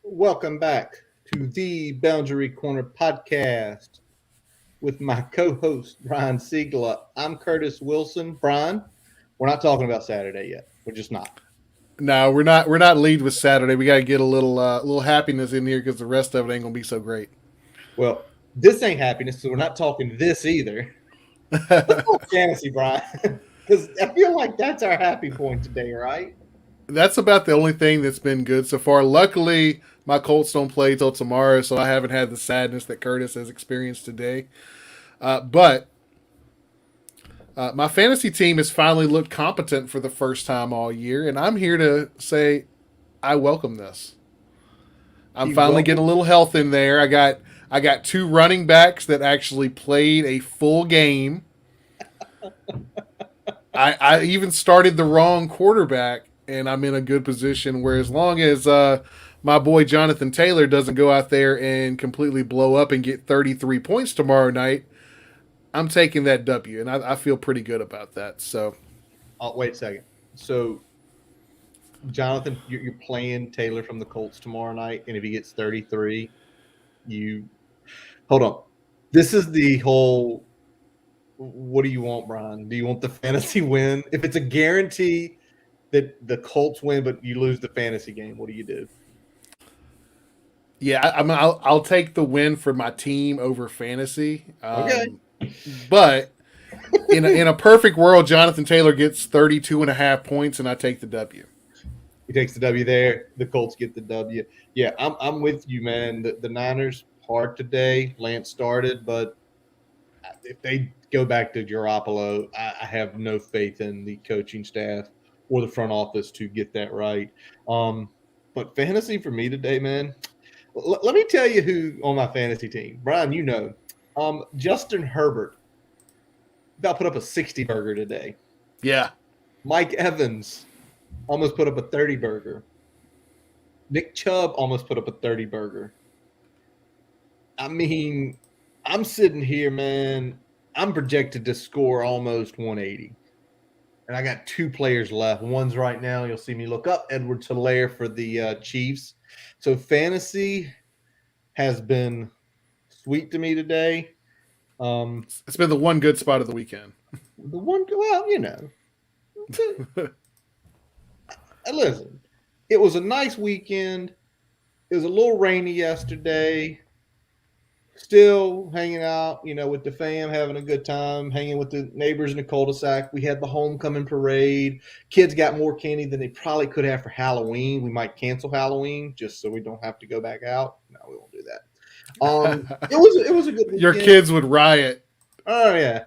Welcome back to the Boundary Corner podcast with my co-host Brian Siegler. I'm Curtis Wilson. Brian, we're not talking about Saturday yet. We're just not. No, we're not. We're not lead with Saturday. We got to get a little happiness in here because the rest of it ain't gonna be so great. Well, this ain't happiness, so we're not talking this either. Let's talk fantasy, Brian, because I feel like that's our happy point today, right? That's about the only thing that's been good so far. Luckily, my Colts don't play till tomorrow, so I haven't had the sadness that Curtis has experienced today. But my fantasy team has finally looked competent for the first time all year, and I'm here to say I welcome this. I'm You finally getting welcome. a little health in there. I got two running backs that actually played a full game. I even started the wrong quarterback, and I'm in a good position. Where as long as my boy Jonathan Taylor doesn't go out there and completely blow up and get 33 points tomorrow night, I'm taking that W, and I feel pretty good about that. So Oh, wait a second. So, Jonathan, you're playing Taylor from the Colts tomorrow night, and if he gets 33, you hold on. This is the whole. What do you want, Brian? Do you want the fantasy win? If it's a guarantee that the Colts win, but you lose the fantasy game, what do you do? yeah, I'll take the win for my team over fantasy. Okay, But in a perfect world, Jonathan Taylor gets 32 and a half points, and I take the W. he takes the W there. The Colts get the W. Yeah, I'm with you, man. The Niners hard today. Lance started, but if they go back to Garoppolo, I have no faith in the coaching staff or the front office to get that right. Um, but fantasy for me today, man. Let me tell you who on my fantasy team. Brian, you know, Justin Herbert about put up a 60 burger today. Yeah, Mike Evans almost put up a 30 burger. Nick Chubb almost put up a 30 burger. I mean, I'm sitting here, man. I'm projected to score almost 180. And I got two players left. One's right now. You'll see me look up Edward Hilaire for the Chiefs. So fantasy has been sweet to me today. it's been the one good spot of the weekend. The one, well, listen, it was a nice weekend. It was a little rainy yesterday. Still hanging out, with the fam, having a good time, hanging with the neighbors in the cul-de-sac. We had the homecoming parade. Kids got more candy than they probably could have for Halloween. We might cancel Halloween just so we don't have to go back out. No, we won't do that. It was a good Your weekend. kids would riot. Oh yeah,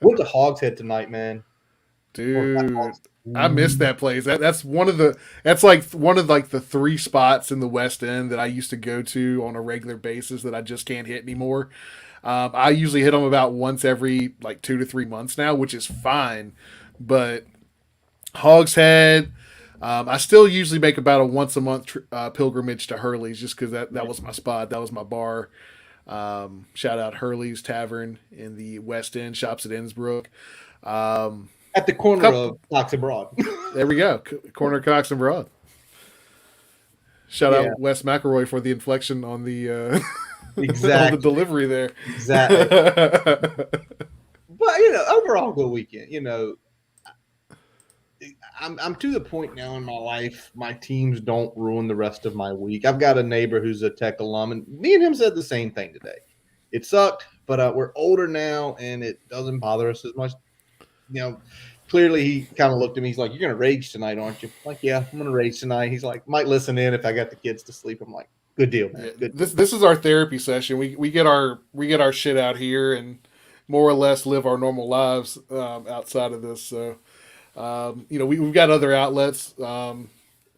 went to Hogs Head tonight, man. Or not Dude, Hogs. I miss that place. That's like one of like the three spots in the West End that I used to go to on a regular basis that I just can't hit anymore. I usually hit them about once every like 2 to 3 months now, which is fine. But Hogshead, I still usually make about a once a month pilgrimage to Hurley's just because that was my spot. That was my bar. Shout out Hurley's Tavern in the West End, shops at Innsbruck. Um, At the corner couple, of Cox Abroad. there we go. Corner Cox and Broad. Shout Yeah, out Wes McElroy for the inflection on the on the exactly, delivery there. exactly. But overall good weekend. I'm to the point now in my life, my teams don't ruin the rest of my week. I've got a neighbor who's a Tech alum, and me and him said the same thing today. It sucked, but we're older now, and it doesn't bother us as much. You know, Clearly he kind of looked at me. He's like, "You're gonna rage tonight, aren't you?" I'm like, "Yeah, I'm gonna rage tonight." He's like, "Might listen in if I got the kids to sleep." I'm like, "Good deal, man. Yeah, Good." this is our therapy session. We get our shit out here and more or less live our normal lives outside of this. So we've got other outlets, Yeah,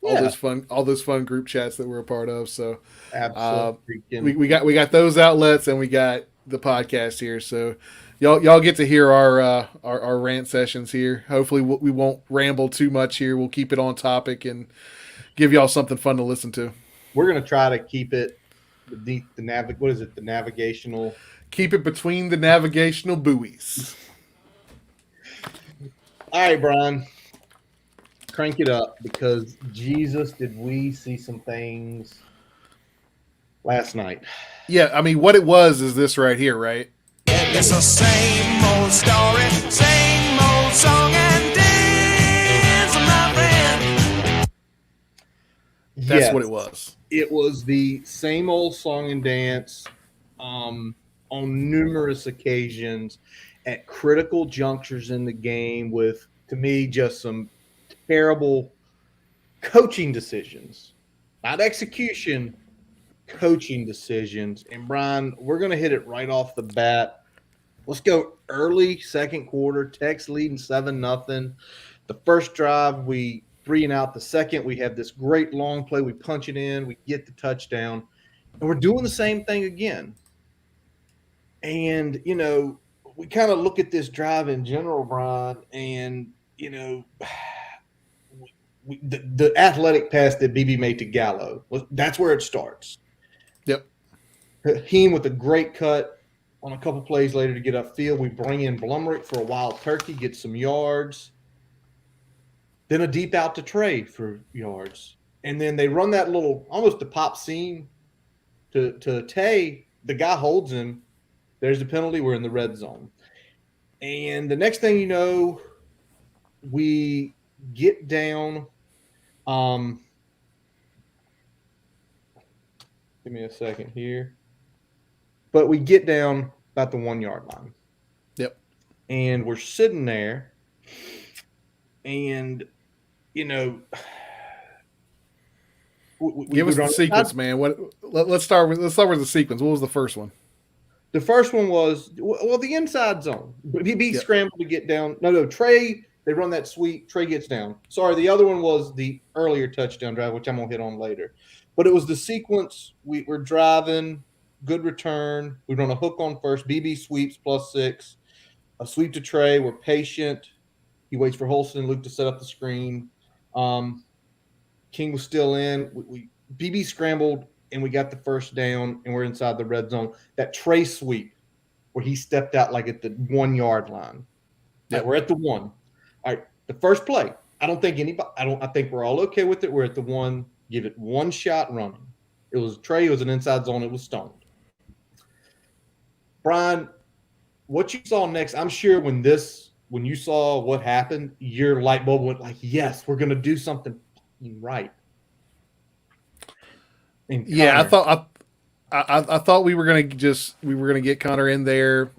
all those fun group chats that we're a part of. So uh, absolutely. we got those outlets and we got the podcast here. So y'all get to hear our rant sessions here. Hopefully we won't ramble too much here. We'll keep it on topic and give y'all something fun to listen to. We're gonna try to keep it beneath the What is it? The navigational. Keep it between the navigational buoys. All right, Brian. crank it up because Jesus, did we see some things last night? Yeah, I mean, what it was is this right here, right? It's the same old story, same old song and dance, my friend. That's what Yes, it was. it was the same old song and dance um, on numerous occasions at critical junctures in the game with, to me, just some terrible coaching decisions, not execution, coaching decisions. And Brian, we're going to hit it right off the bat. Let's go early second quarter. Tech's leading 7-0. The first drive, we 3 and out. The second, we have this great long play. We punch it in, we get the touchdown, and we're doing the same thing again. And, we kind of look at this drive in general, Brian, and, the athletic pass that BB made to Gallo, that's where it starts. Yep. Him with a great cut on a couple plays later to get upfield. We bring in Blumrick for a wild turkey, get some yards. Then a deep out to Trey for yards. And then they run that little, almost a pop seam to Tay. The guy holds him. There's the penalty. We're in the red zone. And the next thing you know, we get down. Give me a second here. But we get down about the 1 yard line. Yep. And we're sitting there. And, give us the sequence, man. Let's start with the sequence. What was the first one? The first one was the inside zone. BB scrambled to get down. No, Trey. They run that sweep. Trey gets down. Sorry, the other one was the earlier touchdown drive, which I'm gonna hit on later. But it was the sequence. We're driving, good return. We run a hook on first. BB sweeps +6. A sweep to Trey. We're patient. He waits for Holston and Luke to set up the screen. King was still in. BB scrambled, and we got the first down, and we're inside the red zone. That Trey sweep where he stepped out like at the 1 yard line. Yep. Right, we're at the 1. All right, the first play. I think we're all okay with it. We're at the 1. Give it one shot running. It was Trey. It was an inside zone. It was stoned. Brian, what you saw next, I'm sure when you saw what happened, your light bulb went like, yes, we're going to do something right. Yeah, I thought we were gonna get Connor in there,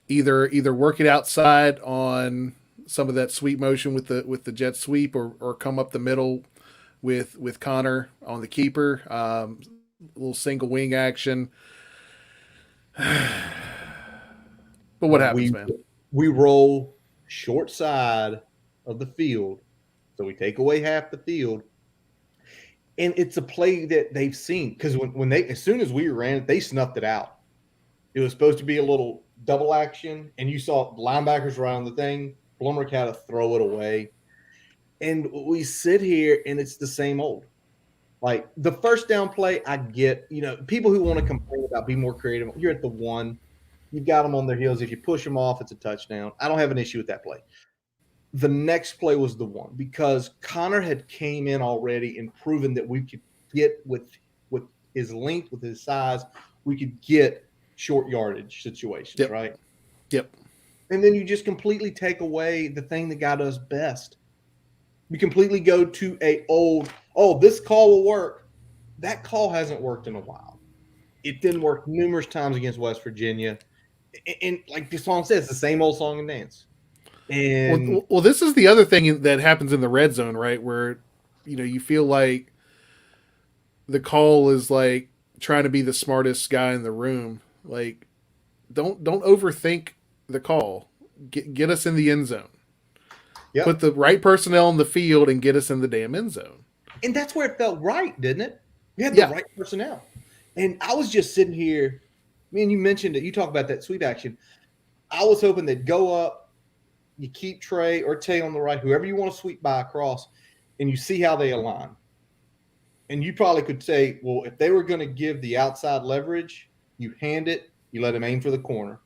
either work it outside on some of that sweep motion with the jet sweep, or come up the middle with Connor on the keeper, a little single wing action. But what happens, man? We roll short side of the field, so we take away half the field. And it's a play that they've seen because as soon as we ran it, they snuffed it out. It was supposed to be a little double action, and you saw linebackers around the thing. Blumrick had to throw it away. And we sit here, and it's the same old. Like the first down play, I get, people who want to complain about being more creative. You're at the 1. You've got them on their heels. If you push them off, it's a touchdown. I don't have an issue with that play. The next play was the one because Connor had came in already and proven that we could get with his length, with his size, we could get short yardage situations, right? Yep. And then you just completely take away the thing the guy does best. You completely go to this call will work. That call hasn't worked in a while. It didn't work numerous times against West Virginia. And like the song says, the same old song and dance. And well, this is the other thing that happens in the red zone, right? Where, you feel like the call is like trying to be the smartest guy in the room. Like, don't overthink the call. Get us in the end zone. Yep. Put the right personnel in the field and get us in the damn end zone. And that's where it felt right, didn't it? We had the right personnel. And I was just sitting here. You mentioned it. You talk about that sweep action. I was hoping they'd go up. You keep Trey or Tay on the right, whoever you want to sweep by across, and you see how they align. And you probably could say, well, if they were going to give the outside leverage, you hand it, you let him aim for the corner,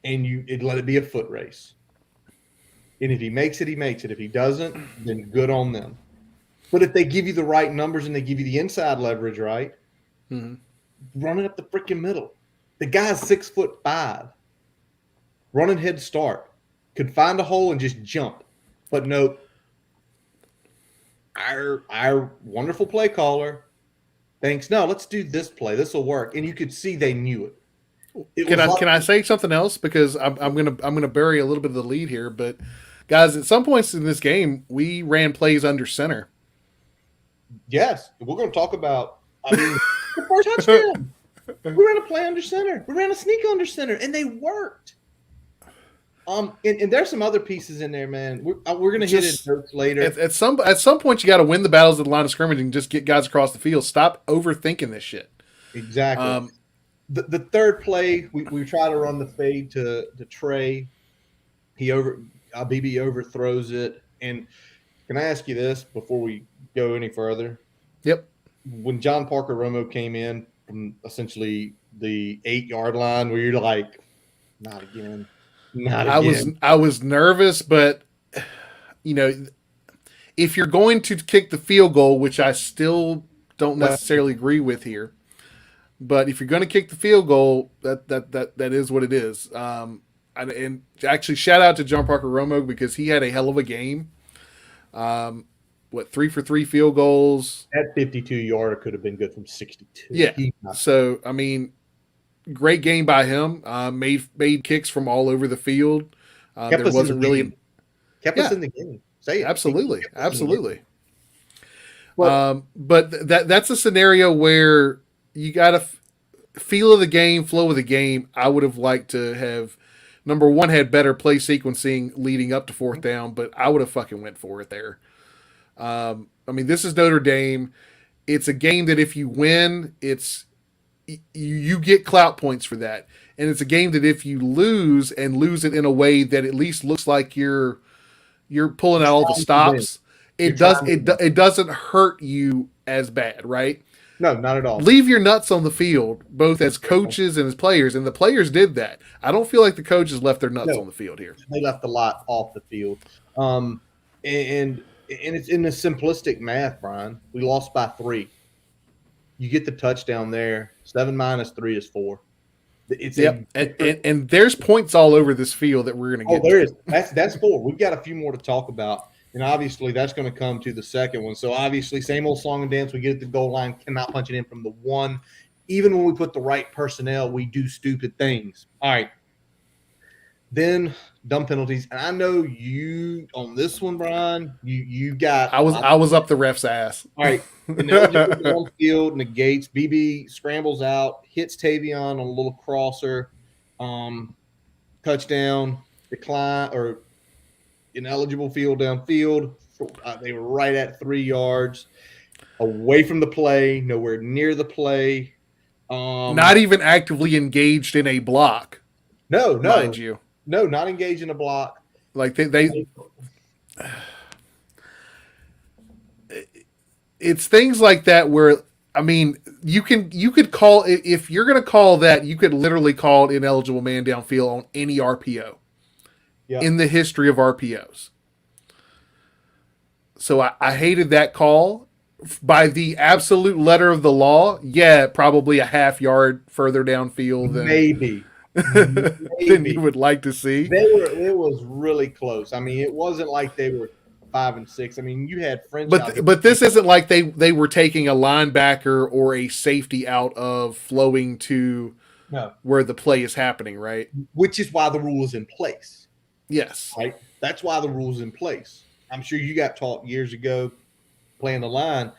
and you let it be a foot race. And if he makes it, he makes it. If he doesn't, then good on them. But if they give you the right numbers and they give you the inside leverage, right, run it up the freaking middle. The guy's 6'5", running head start, could find a hole and just jump. But no, our wonderful play caller thinks, no, let's do this play. This will work. And you could see they knew it. Can I say something else? Because I'm gonna bury a little bit of the lead here, but guys, at some points in this game, we ran plays under center. Yes, we're going to talk about. I mean, the first touchdown. We ran a play under center. We ran a sneak under center, and they worked. And there's some other pieces in there, man. We're going to hit it later. At some point, you got to win the battles at the line of scrimmage and just get guys across the field. Stop overthinking this shit. Exactly. The third play, we try to run the fade to Trey. BB overthrows it. And can I ask you this before we go any further? Yep. When John Parker Romo came in from essentially the 8-yard line, where you're like, not again. I was nervous, but if you're going to kick the field goal, which I still don't necessarily agree with here, but if you're going to kick the field goal, that is what it is. And actually, shout out to John Parker Romo because he had a hell of a game. 3 for 3 field goals. That 52-yarder could have been good from 62. Yeah. So I mean, great game by him. Made kicks from all over the field. There wasn't really kept us in the game. Say it. Absolutely. But that's a scenario where you got a feel of the game, flow of the game. I would have liked to have, number one, had better play sequencing leading up to fourth down, but I would have fucking went for it there. I mean, this is Notre Dame. It's a game that if you win, you get clout points for that. And it's a game that if you lose and lose it in a way that at least looks like you're pulling out all the stops, it doesn't hurt you as bad, right? No, not at all. Leave your nuts on the field, both as coaches and as players, and the players did that. I don't feel like the coaches left their nuts on the field here. They left a lot off the field. And it's in the simplistic math, Brian. We lost by 3. You get the touchdown there. 7 minus 3 is 4. And there's points all over this field that we're going to get. Oh, there is. That's 4. We've got a few more to talk about. And obviously, that's going to come to the second one. So, obviously, same old song and dance. We get at the goal line, cannot punch it in from the 1. Even when we put the right personnel, we do stupid things. All right. Then, dumb penalties. And I know you, on this one, Brian, you got – I was up the ref's ass. All right. And field negates. BB scrambles out, hits Tavion on a little crosser. Touchdown, decline, or – ineligible field downfield. They were right at 3 yards away from the play, nowhere near the play. Not even actively engaged in a block. No, mind you. No, not engaged in a block. Like they it's things like that where, I mean, you could call, if you're going to call that, you could literally call it ineligible man downfield on any RPO. Yep. In the history of RPOs. So I hated that call. By the absolute letter of the law, yeah, probably a half yard further downfield than maybe than you would like to see. It was really close. I mean, it wasn't like they were 5 and 6. I mean, you had French, but this isn't like they were taking a linebacker or a safety out of flowing to where the play is happening, right? Which is why the rule is in place. Yes. Right? That's why the rule's in place. I'm sure you got taught years ago playing the line.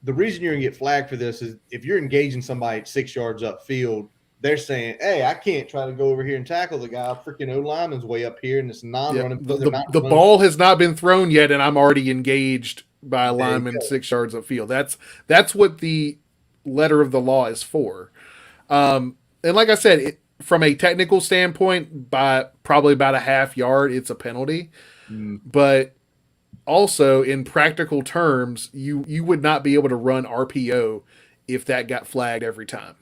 The reason you're going to get flagged for this is if you're engaging somebody at 6 yards upfield, they're saying, hey, I can't try to go over here and tackle the guy. Freaking O-lineman's way up here, and it's non-running. The ball has not been thrown yet, and I'm already engaged by a lineman 6 yards upfield. That's what the letter of the law is for. And like I said, from a technical standpoint, by probably about a half yard, it's a penalty. But also, in practical terms, you would not be able to run RPO if that got flagged every time.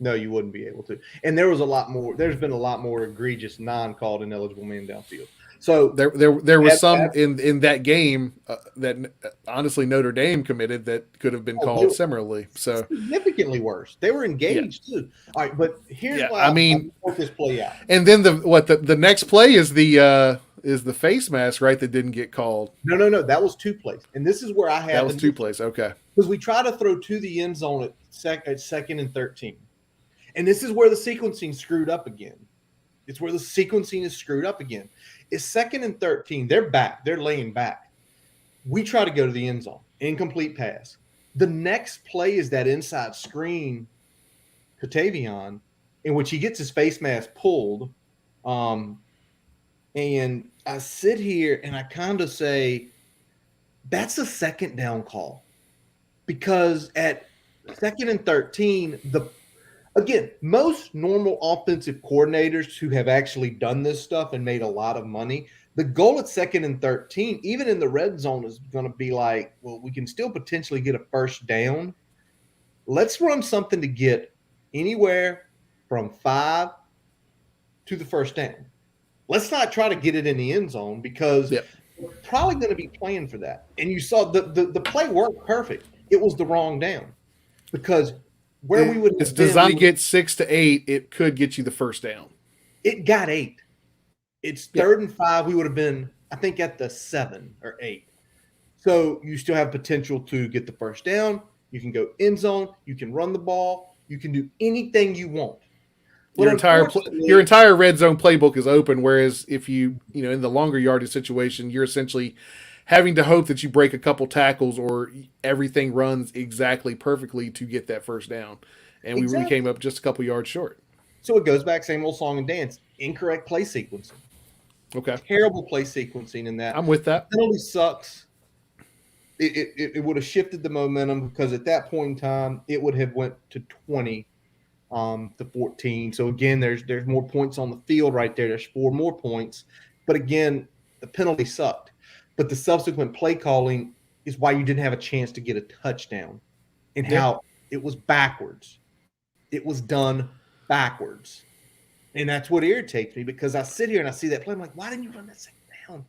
No, you wouldn't be able to. And there's been a lot more egregious non-called ineligible man downfield. So There was that, some that in that game that honestly Notre Dame committed that could have been oh, they called were similarly. So significantly worse. They were yeah, engaged too. All right, but here's yeah. why I I mean, want this play out. and then the next play is the face mask, right, that didn't get called. No. That was two plays, and this is where I That had was the two plays. Okay. because we try to throw to the end zone at second and 13, and this is where the sequencing screwed up again. It's where the sequencing is screwed up again. It's second and 13. They're back. They're laying back. We try to go to the end zone. Incomplete pass. The next play is that inside screen to Tavion, in which he gets his face mask pulled. And I sit here and I kind of say, that's a second down call. Because at second and 13, again, most normal offensive coordinators who have actually done this stuff and made a lot of money, the goal at second and 13, even in the red zone, is going to be like, well, we can still potentially get a first down. Let's run something to get anywhere from 5 to the first down. Let's not try to get it in the end zone because we're probably going to be playing for that. And you saw the play worked perfect. It was the wrong down because where we would it's designed to get 6 to 8. It could get you the first down. It got 8. It's third and 5. We would have been, I think, at the 7 or 8. So you still have potential to get the first down. You can go end zone. You can run the ball. You can do anything you want. Your entire red zone playbook is open. Whereas if you in the longer yardage situation, you're essentially having to hope that you break a couple tackles or everything runs exactly perfectly to get that first down. And we came up just a couple yards short. So it goes back, same old song and dance. Incorrect play sequencing. Okay. Terrible play sequencing in that. I'm with that. Penalty sucks. It would have shifted the momentum because at that point in time, it would have went to 20 to 14. So again, there's more points on the field right there. There's 4 more points. But again, the penalty sucked. But the subsequent play calling is why you didn't have a chance to get a touchdown and how it was backwards. It was done backwards. And that's what irritates me because I sit here and I see that play. I'm like, why didn't you run that second down?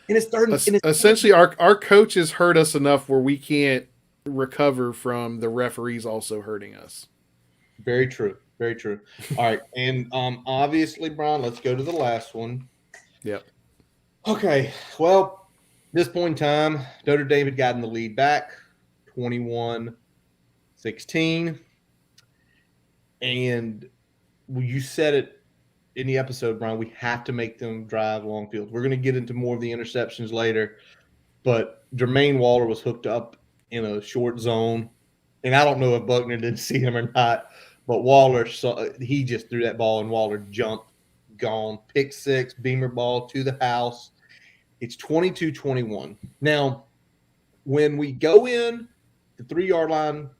And it's third. Essentially, our coaches hurt us enough where we can't recover from the referees also hurting us. Very true. Very true. All right. And obviously, Brian, let's go to the last one. Yep. Okay. Well, this point in time, Notre Dame had gotten the lead back 21-16. And you said it in the episode, Brian, we have to make them drive long fields. We're going to get into more of the interceptions later. But Jermaine Waller was hooked up in a short zone. And I don't know if Buckner didn't see him or not. But Waller, he just threw that ball, and Waller jumped, gone. Pick 6, Beamer ball to the house. It's 22-21. Now, when we go in the 3-yard line,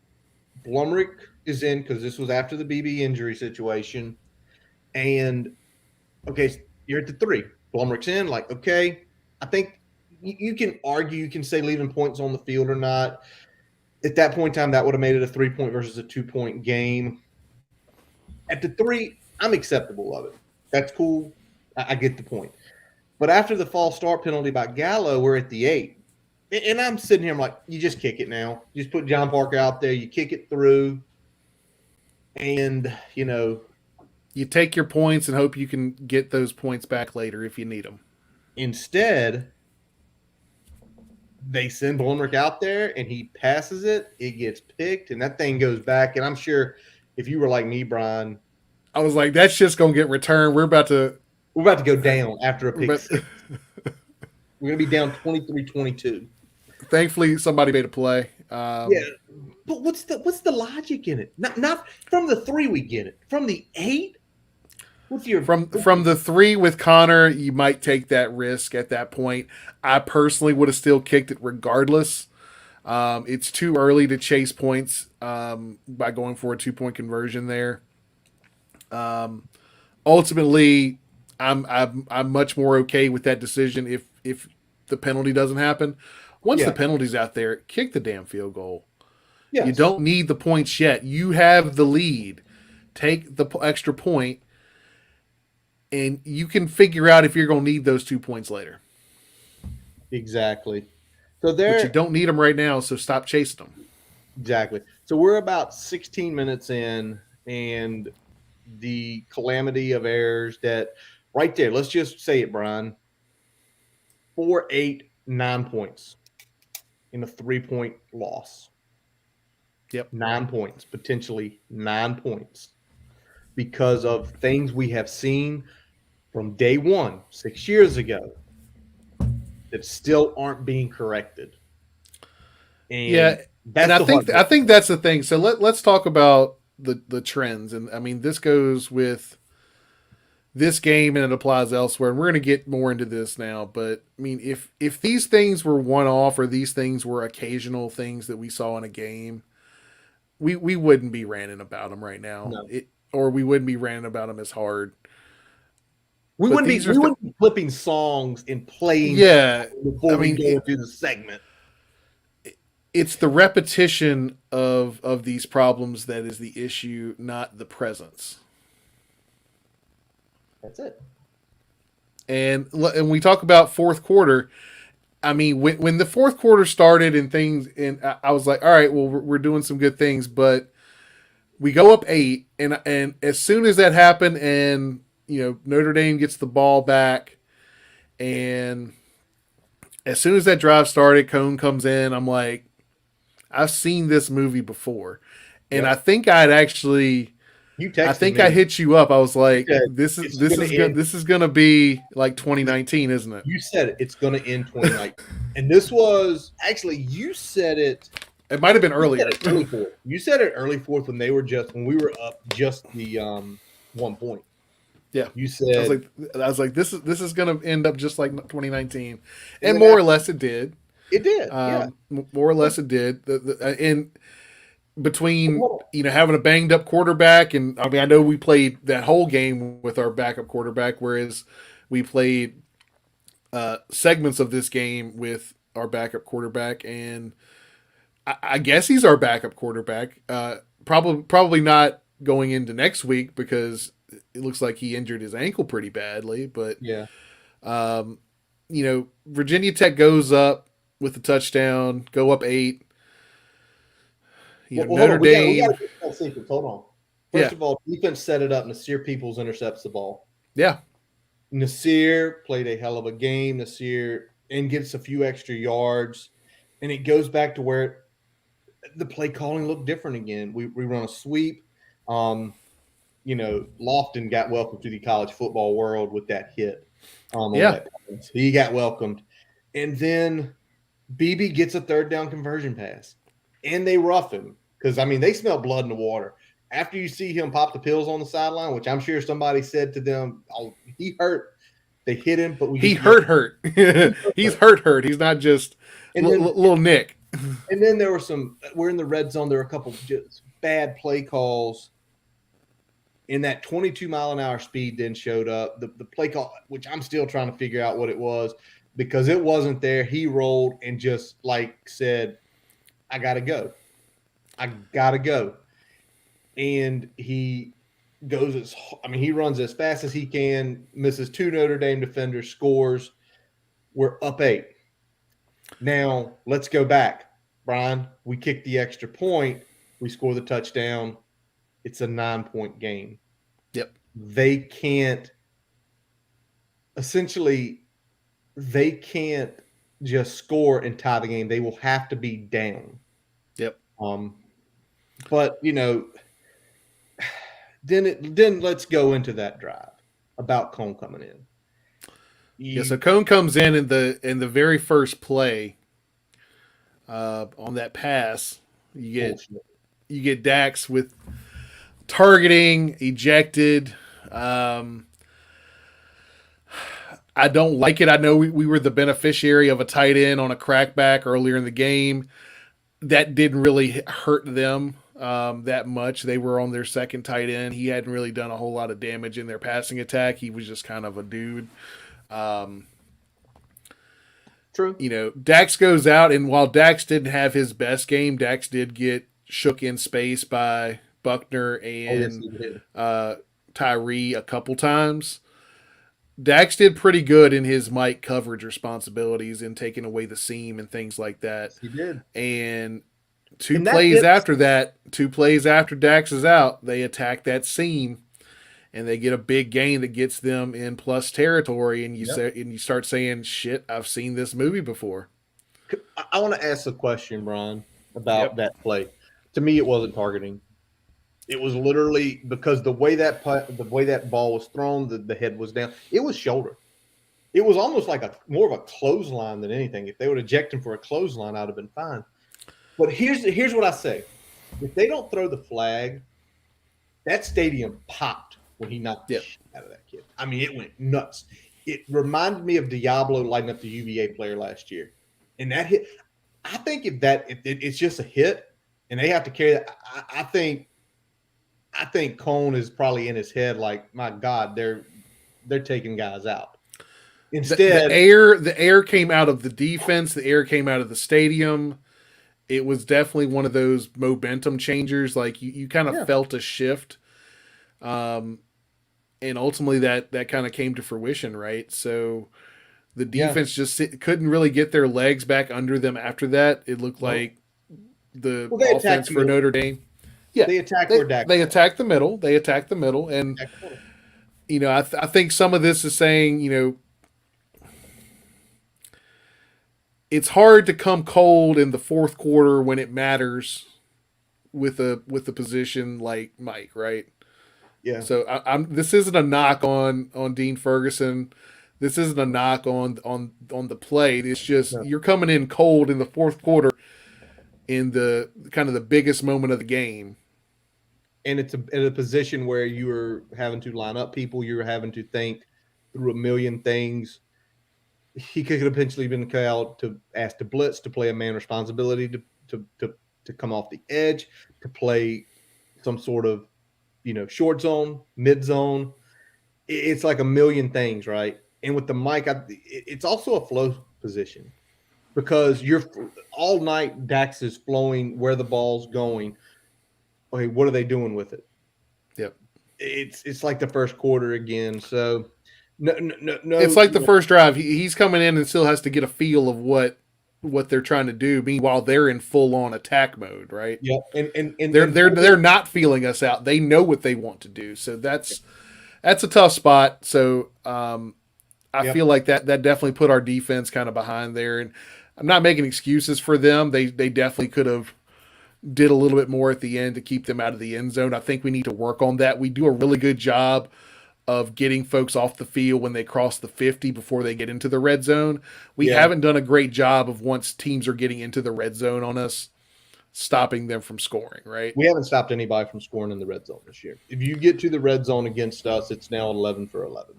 Blumrick is in because this was after the BB injury situation. And, okay, you're at the 3. Blumrick's in, like, okay. I think you can argue, you can say leaving points on the field or not. At that point in time, that would have made it a 3-point versus a 2-point game. At the 3, I'm acceptable of it. That's cool. I get the point. But after the false start penalty by Gallo, we're at the 8. And I'm sitting here, I'm like, you just kick it now. You just put John Parker out there. You kick it through. And, you take your points and hope you can get those points back later if you need them. Instead, they send Blumrick out there, and he passes it. It gets picked, and that thing goes back. And I'm sure if you were like me, Brian, I was like, that's just going to get returned. We're about to go down after a pick 6. We're going to be down 23-22. Thankfully, somebody made a play. Yeah, but what's the logic in it? Not from the 3 we get it. From the 8? From the 3 with Connor, you might take that risk at that point. I personally would have still kicked it regardless. It's too early to chase points by going for a 2-point conversion there. Ultimately, I'm much more okay with that decision if the penalty doesn't happen. Once the penalty's out there, kick the damn field goal. Yes. You don't need the points yet. You have the lead. Take the extra point. and you can figure out if you're going to need those 2 points later. Exactly. So But you don't need them right now, so stop chasing them. Exactly. So we're about 16 minutes in, and the calamity of errors that right there, let's just say it, Brian. 4, 8, 9 points in a 3-point loss. Yep. 9 points, potentially 9 points, because of things we have seen from day one, 6 years ago, that still aren't being corrected. And Yeah, that's and I the think hard part. that's the thing. So let's talk about the trends, and I mean this goes with this game and it applies elsewhere. And we're going to get more into this now, but I mean if these things were one off or these things were occasional things that we saw in a game, we wouldn't be ranting about them right now. No. Or we wouldn't be ranting about them as hard. We But wouldn't be these are we wouldn't be flipping songs and playing yeah. before I we mean, go into the segment. it's the repetition of these problems that is the issue, not the presence. That's it. And we talk about fourth quarter. I mean, when the fourth quarter started and things, and I was like, all right, well, we're doing some good things, but we go up 8, and as soon as that happened, and Notre Dame gets the ball back, and as soon as that drive started, Cone comes in. I'm like, I've seen this movie before, and Yep. I think I'd actually. You texted I think me. I hit you up. I was like, Yeah, "This it's is gonna be like 2019, isn't it?" You said it's going to end 2019. And this was actually, you said it. It might have been You earlier. said it early fourth. You said it early fourth when we were up just the 1 point. Yeah, You I said was like, this is gonna end up just like 2019, And and then more or less it did. it did. Yeah. More or less it did. And between having a banged up quarterback, and I mean I know we played that whole game with our backup quarterback, whereas we played segments of this game with our backup quarterback, and I guess he's our backup quarterback. Probably not going into next week because it looks like he injured his ankle pretty badly. But Yeah. Virginia Tech goes up with a touchdown, go up 8. Notre Dame. We got to get that sequence. Hold on. First Yeah. of all, defense set it up. Nasir Peoples intercepts the ball. Yeah. Nasir played a hell of a game. Nasir and gets a few extra yards. And it goes back to where the play calling looked different again. We run a sweep. Lofton got welcomed to the college football world with that hit. He got welcomed. And then BB gets a third down conversion pass. And they rough him. Because, I mean, they smell blood in the water. After you see him pop the pills on the sideline, which I'm sure somebody said to them, oh, he hurt. They hit him, but he hurt. He's hurt. He's not just little Nick. And then there were we're in the red zone. There were a couple just bad play calls. And that 22-mile-an-hour speed then showed up. The play call, which I'm still trying to figure out what it was, because it wasn't there. He rolled and just said, I got to go. And he he runs as fast as he can, misses 2 Notre Dame defenders, scores. We're up 8. Now, let's go back. Brian, we kick the extra point. We score the touchdown. It's a 9-point game. Yep. They can't just score and tie the game. They will have to be down. Yep. But then let's go into that drive about Cone coming in. So Cone comes in the very first play on that pass. You get Dax with targeting, ejected. I don't like it. I know we were the beneficiary of a tight end on a crackback earlier in the game. That didn't really hurt them that much. They were on their second tight end. He hadn't really done a whole lot of damage in their passing attack. He was just kind of a dude. True. Dax goes out, and while Dax didn't have his best game, Dax did get shook in space by Buckner and Tyree a couple times. Dax did pretty good in his Mike coverage responsibilities in taking away the seam and things like that. He did. And And that hits. two plays after Dax is out, they attack that seam and they get a big gain that gets them in plus territory. And Yep. you start saying, "Shit, I've seen this movie before." I want to ask a question, Brian, about Yep. that play. To me, it wasn't targeting. It was literally because the way that ball was thrown, the head was down. It was shoulder. It was almost like a more of a clothesline than anything. If they would eject him for a clothesline, I'd have been fine. But here's what I say: if they don't throw the flag, that stadium popped when he knocked the Yep. shit out of that kid. I mean, it went nuts. It reminded me of Diablo lighting up the UVA player last year, and that hit. I think if it's just a hit, and they have to carry that, I think Cone is probably in his head like, my God, they're taking guys out. Instead, The air came out of the defense. The air came out of the stadium. It was definitely one of those momentum changers. Like you kind of yeah, felt a shift, and ultimately that kind of came to fruition, right? So the yeah, defense just couldn't really get their legs back under them after that. It looked no. like the Well, they attacked offense the for middle. Notre Dame. Yeah, They attacked where Dak they was. attacked the middle. They attacked the middle, and Attacked the middle. I think some of this is saying it's hard to come cold in the fourth quarter when it matters with a position like Mike, right? Yeah, So I'm this isn't a knock on Dean Ferguson. This isn't a knock on the play. It's just no. you're coming in cold in the fourth quarter in the kind of the biggest moment of the game. And it's in a position where you're having to line up people. You're having to think through a million things. He could have potentially been called to ask to blitz, to play a man responsibility, to come off the edge, to play some sort of short zone, mid zone. It's like a million things, right? And with the mic, it's also a flow position because you're all night. Dax is flowing where the ball's going. Okay, what are they doing with it? Yep. It's like the first quarter again. So no, It's like the first drive. He's coming in and still has to get a feel of what they're trying to do. Meanwhile, they're in full on attack mode, right? yeah, and They're not feeling us out. They know what they want to do. So that's a tough spot. So I yeah, feel like that definitely put our defense kind of behind there. And I'm not making excuses for them. They definitely could have did a little bit more at the end to keep them out of the end zone. I think we need to work on that. We do a really good job of getting folks off the field when they cross the 50 before they get into the red zone. We yeah. haven't done a great job of once teams are getting into the red zone on us, stopping them from scoring, right? We haven't stopped anybody from scoring in the red zone this year. If you get to the red zone against us, it's now 11 for 11.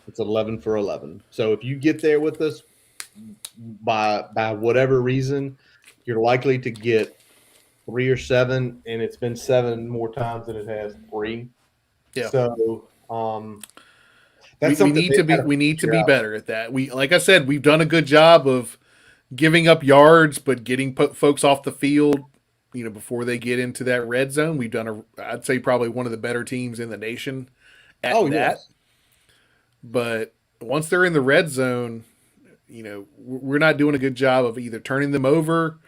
It's 11 for 11. So if you get there with us by whatever reason, you're likely to get 3 or 7, and it's been 7 more times than it has 3. Yeah. So that's something we need to figure be out. better at that. Like I said, we've done a good job of giving up yards, but getting folks off the field, before they get into that red zone. We've done I'd say probably one of the better teams in the nation at Oh that. yes, But once they're in the red zone, we're not doing a good job of either turning them over,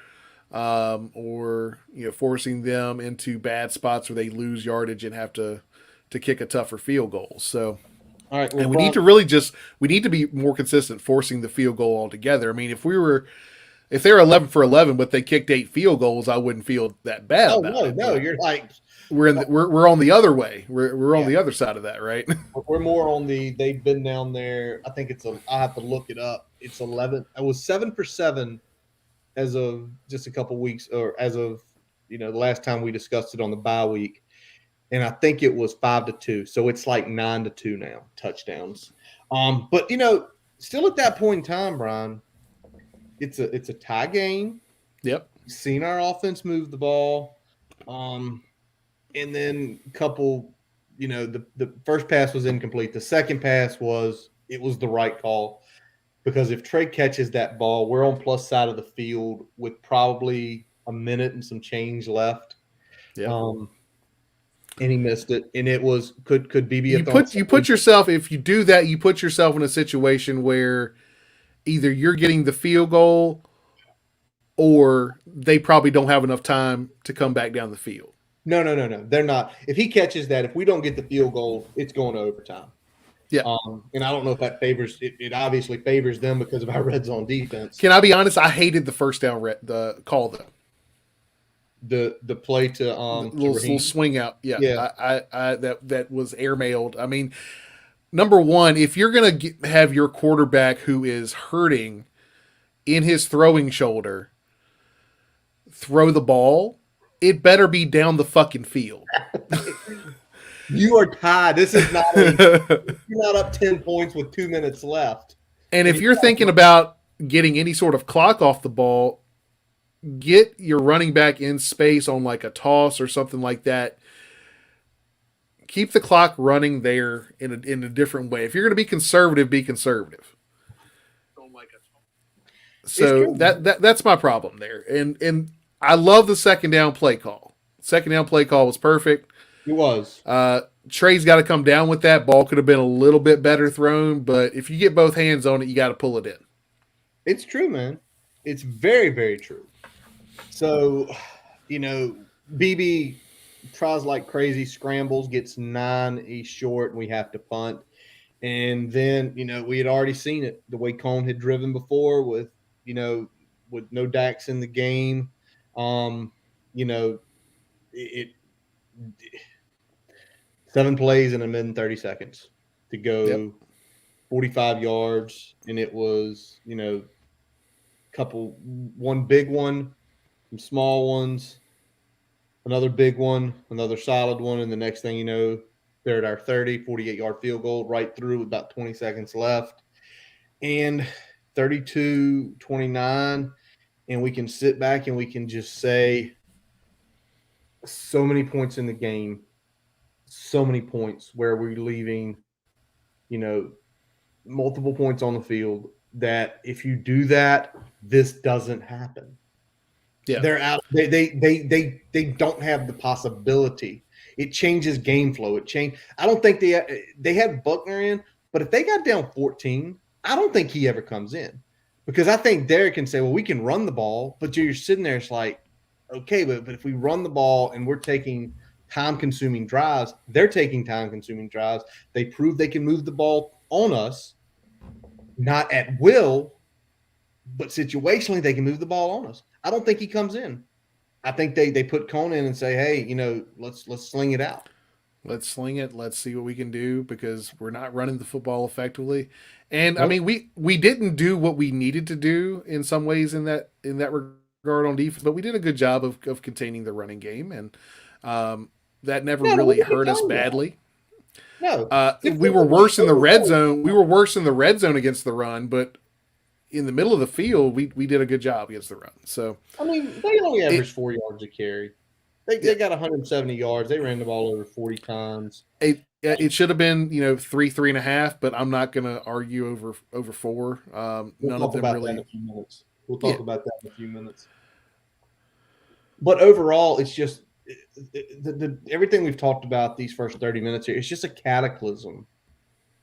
or forcing them into bad spots where they lose yardage and have to kick a tougher field goal. So, all right. Well, and we Brian, need to we need to be more consistent forcing the field goal altogether. I mean, if they're 11 for 11 but they kicked 8 field goals, I wouldn't feel that bad oh about no, it. no, But you're like we're on the other way. We're on yeah. the other side of that, right? We're more on they've been down there. I think I have to look it up. It's 11. It was 7 for 7 as of just a couple weeks, or as of the last time we discussed it on the bye week, and I think it was 5-2. So it's like 9-2 now touchdowns. But still at that point in time, Brian, it's a tie game. Yep. We've seen our offense move the ball, and then a couple. The first pass was incomplete. The second pass was the right call. Because if Trey catches that ball, we're on plus side of the field with probably a minute and some change left. Yep. and he missed it. And it was could BB You have thrown put yourself, if you do that, you put yourself in a situation where either you're getting the field goal or they probably don't have enough time to come back down the field. No. They're not. If he catches that, if we don't get the field goal, it's going to overtime. Yeah. And I don't know if that favors it. It obviously favors them because of our red zone defense. Can I be honest? I hated the first down the call though. The play to little swing out. Yeah. Yeah. I that was airmailed. I mean, number one, if you're gonna have your quarterback who is hurting in his throwing shoulder throw the ball, it better be down the fucking field. You are tied. This is not you're not up 10 points with 2 minutes left. And if you're thinking about getting any sort of clock off the ball, get your running back in space on like a toss or something like that. Keep the clock running there in a different way. If you're going to be conservative, be conservative. So that's my problem there. And I love the second down play call. Second down play call was perfect. It was. Trey's got to come down with that. Ball could have been a little bit better thrown, but if you get both hands on it, you got to pull it in. It's true, man. It's very, very true. So, BB tries like crazy, scrambles, gets 9, he's short, and we have to punt. And then, we had already seen it the way Cone had driven before with no Dax in the game. It 7 plays in a minute and 30 seconds to go 45 yards. And it was, one big one, some small ones, another big one, another solid one. And the next thing you know, they're at our 48-yard field goal right through with about 20 seconds left. And 32-29. And we can sit back and we can just say so many points in the game. So many points where we're leaving, multiple points on the field that if you do that, this doesn't happen. Yeah. They're out. They don't have the possibility. It changes game flow. I don't think they had Buckner in, but if they got down 14, I don't think he ever comes in because I think Derek can say, well, we can run the ball, but you're sitting there. It's like, okay, but if we run the ball and we're taking time-consuming drives, they're taking time-consuming drives. They prove they can move the ball on us, not at will, but situationally they can move the ball on us. I don't think he comes in. I think they put Cone in and say, hey, let's sling it out. Let's sling it. Let's see what we can do because we're not running the football effectively. And Nope. I mean, we didn't do what we needed to do in some ways in that regard on defense, but we did a good job of containing the running game, and that never really hurt us badly. No, we were worse in the red zone. We were worse in the red zone against the run, but in the middle of the field, we did a good job against the run. So I mean, they only averaged 4 yards a carry. They got 170 yards. They ran the ball over 40 times. It should have been 3.5, but I'm not going to argue over 4. None of them really. That in a few minutes. We'll talk about that in a few minutes. But overall, it's just everything we've talked about these first 30 minutes here. It's just a cataclysm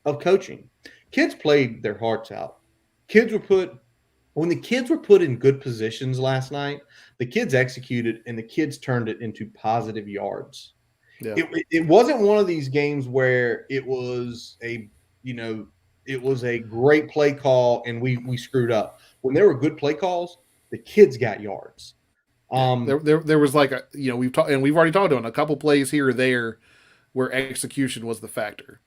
of coaching. Kids played their hearts out. When the kids were put in good positions last night, the kids executed and the kids turned it into positive yards. Yeah. It wasn't one of these games where it was a great play call and we screwed up. When there were good play calls, the kids got yards. There was like we've already talked about a couple plays here or there where execution was the factor,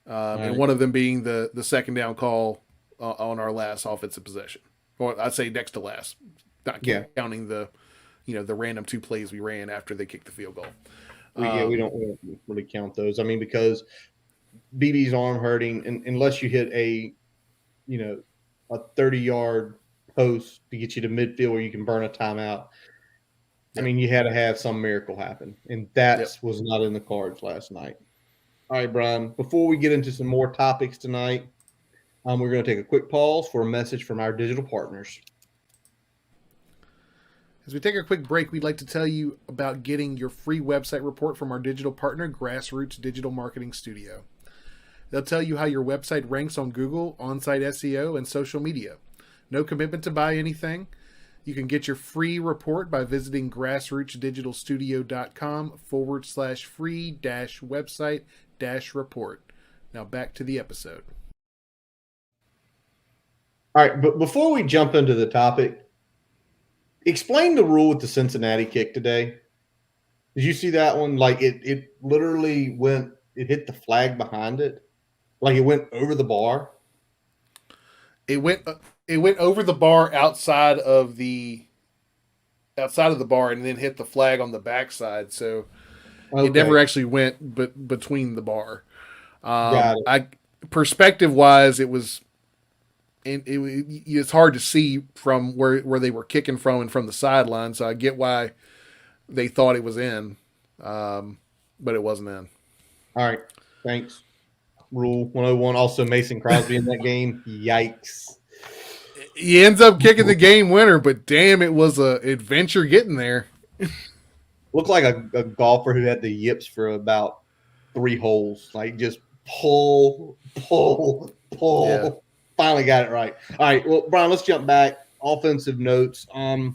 and one of them being the second down call on our last offensive possession, or I'd say next to last, not counting the the random 2 plays we ran after they kicked the field goal. We don't really count those. I mean, because BB's arm hurting, and unless you hit a 30-yard post to get you to midfield where you can burn a timeout. I mean, you had to have some miracle happen, and that was not in the cards last night. All right, Brian, before we get into some more topics tonight, we're going to take a quick pause for a message from our digital partners. As we take a quick break, we'd like to tell you about getting your free website report from our digital partner, Grassroots Digital Marketing Studio. They'll tell you how your website ranks on Google, on-site SEO, and social media. No commitment to buy anything. You can get your free report by visiting grassrootsdigitalstudio.com/free-website-report. Now back to the episode. All right, but before we jump into the topic, explain the rule with the Cincinnati kick today. Did you see that one? Like it literally went, it hit the flag behind it. Like it went over the bar. It went over the bar outside of the bar and then hit the flag on the backside. So Okay. it never actually went between the bar. Got it. Perspective wise, it was. It's hard to see from where they were kicking from and from the sideline, so I get why they thought it was in, but it wasn't in. All right, thanks. Rule 101. Also, Mason Crosby in that game. Yikes. He ends up kicking the game winner, but damn, it was an adventure getting there. Looked like a golfer who had the yips for about 3 holes. Like just pull. Yeah. Finally got it right. All right, well, Brian, let's jump back. Offensive notes. And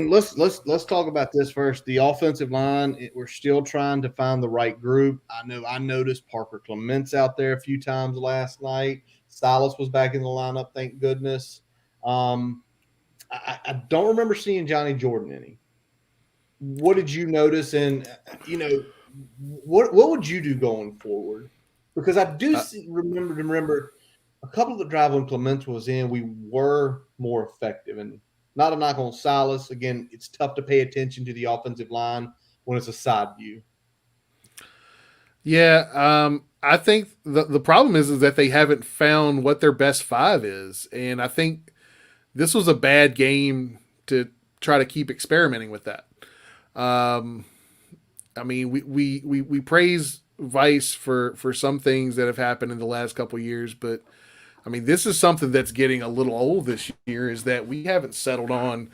let's talk about this first. The offensive line. We're still trying to find the right group. I noticed Parker Clements out there a few times last night. Silas was back in the lineup, thank goodness. I don't remember seeing Johnny Jordan any. What did you notice? And what would you do going forward? Because I do remember a couple of the drives when Clements was in, we were more effective. And not a knock on Silas. Again, it's tough to pay attention to the offensive line when it's a side view. Yeah, I think the problem is that they haven't found what their best 5 is, and I think this was a bad game to try to keep experimenting with that. I mean, we praise Vice for some things that have happened in the last couple of years, but I mean, this is something that's getting a little old this year, is that we haven't settled on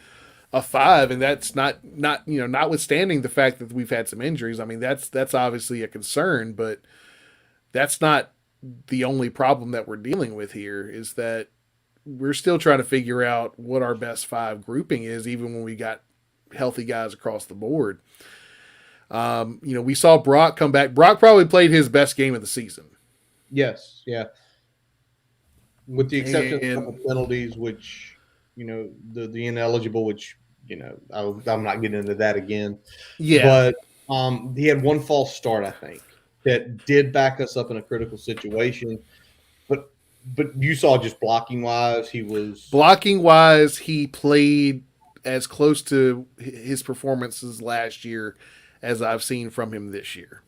a 5, and that's not notwithstanding the fact that we've had some injuries. I mean, that's obviously a concern, but that's not the only problem that we're dealing with here. Is that we're still trying to figure out what our best 5 grouping is, even when we got healthy guys across the board. We saw Brock come back. Brock probably played his best game of the season. Yes, yeah. With the exception of a couple penalties, which, the ineligible, which, I'm not getting into that again. Yeah. But he had one false start, I think, that did back us up in a critical situation. But you saw just blocking wise, he played as close to his performances last year as I've seen from him this year.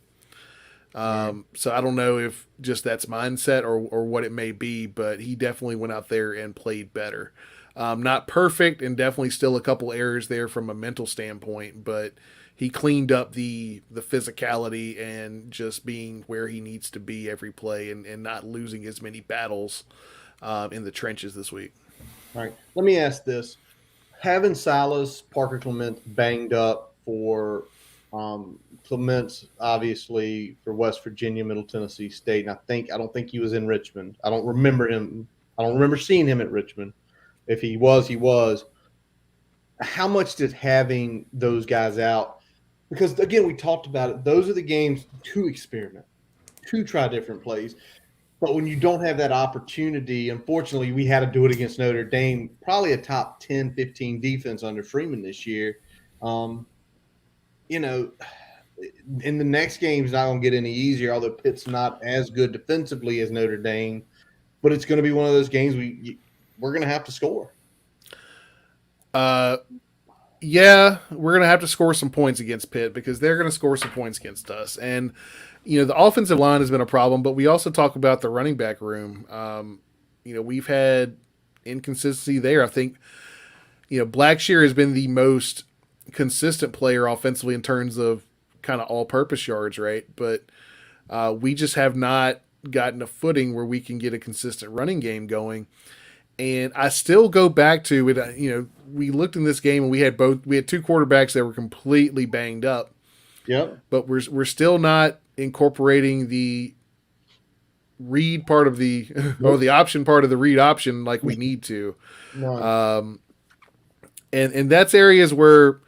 So I don't know if just that's mindset or what it may be, but he definitely went out there and played better. Not perfect, and definitely still a couple errors there from a mental standpoint, but he cleaned up the physicality and just being where he needs to be every play and not losing as many battles in the trenches this week. All right. Let me ask this. Having Silas, Parker Clements banged up for Clements, obviously, for West Virginia, Middle Tennessee State, and I don't think he was in Richmond. I don't remember him. I don't remember seeing him at Richmond. If he was, he was. How much did having those guys out? Because, again, we talked about it. Those are the games to experiment, to try different plays. But when you don't have that opportunity, unfortunately, we had to do it against Notre Dame, probably a top 10, 15 defense under Freeman this year. In the next game is not going to get any easier, although Pitt's not as good defensively as Notre Dame. But it's going to be one of those games we're going to have to score. Yeah, we're going to have to score some points against Pitt because they're going to score some points against us. And, the offensive line has been a problem, but we also talk about the running back room. We've had inconsistency there. I think, Blackshear has been the most consistent player offensively in terms of kind of all-purpose yards, right? But we just have not gotten a footing where we can get a consistent running game going. And I still go back to it. We looked in this game and we had two quarterbacks that were completely banged up, Yep. but we're still not incorporating the read part of the or the option part of the read option like we need to. No. And that's areas where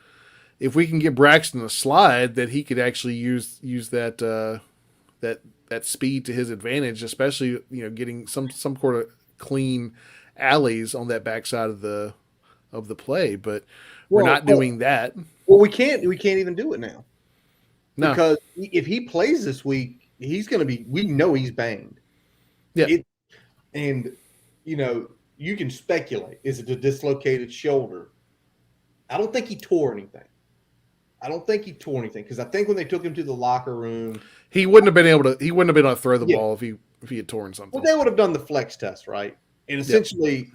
if we can get Braxton a slide, that he could actually use that speed to his advantage, especially getting some sort of clean alleys on that backside of the play. But we're not doing that. Well, we can't even do it now. No. Because if he plays this week, he's going to be. We know he's banged. Yeah. And you can speculate. Is it a dislocated shoulder? I don't think he tore anything. Because I think when they took him to the locker room, he wouldn't have been able to throw the ball if he had torn something. Well, they would have done the flex test, right? And essentially,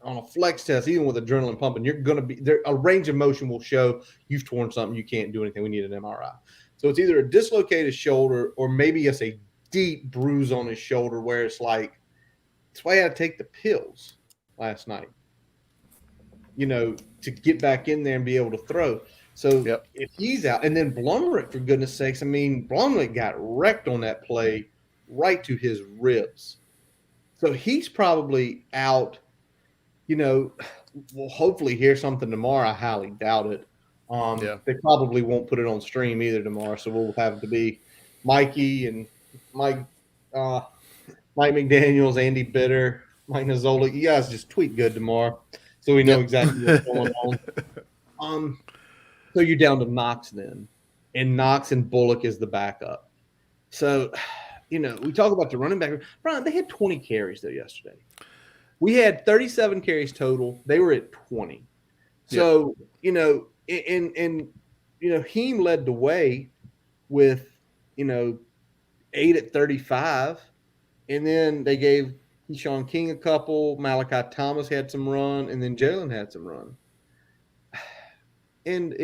on a flex test, even with adrenaline pumping, you're going to be there. A range of motion will show you've torn something. You can't do anything. We need an MRI. So it's either a dislocated shoulder or maybe it's a deep bruise on his shoulder where it's like, that's why I had to take the pills last night, to get back in there and be able to throw. So if he's out, and then Blumrick, for goodness sakes, Blumrick got wrecked on that play right to his ribs. So he's probably out, we'll hopefully hear something tomorrow. I highly doubt it. They probably won't put it on stream either tomorrow, so we'll have to be Mikey and Mike McDaniels, Andy Bitter, Mike Nazzola. You guys just tweet good tomorrow, so we know exactly what's going on. So you're down to Knox then, and Knox and Bullock is the backup. So, we talk about the running back. Brian, they had 20 carries though yesterday. We had 37 carries total. They were at 20. So, Heem led the way with, 8 at 35. And then they gave Keyshawn King a couple. Malachi Thomas had some run. And then Jalen had some run. And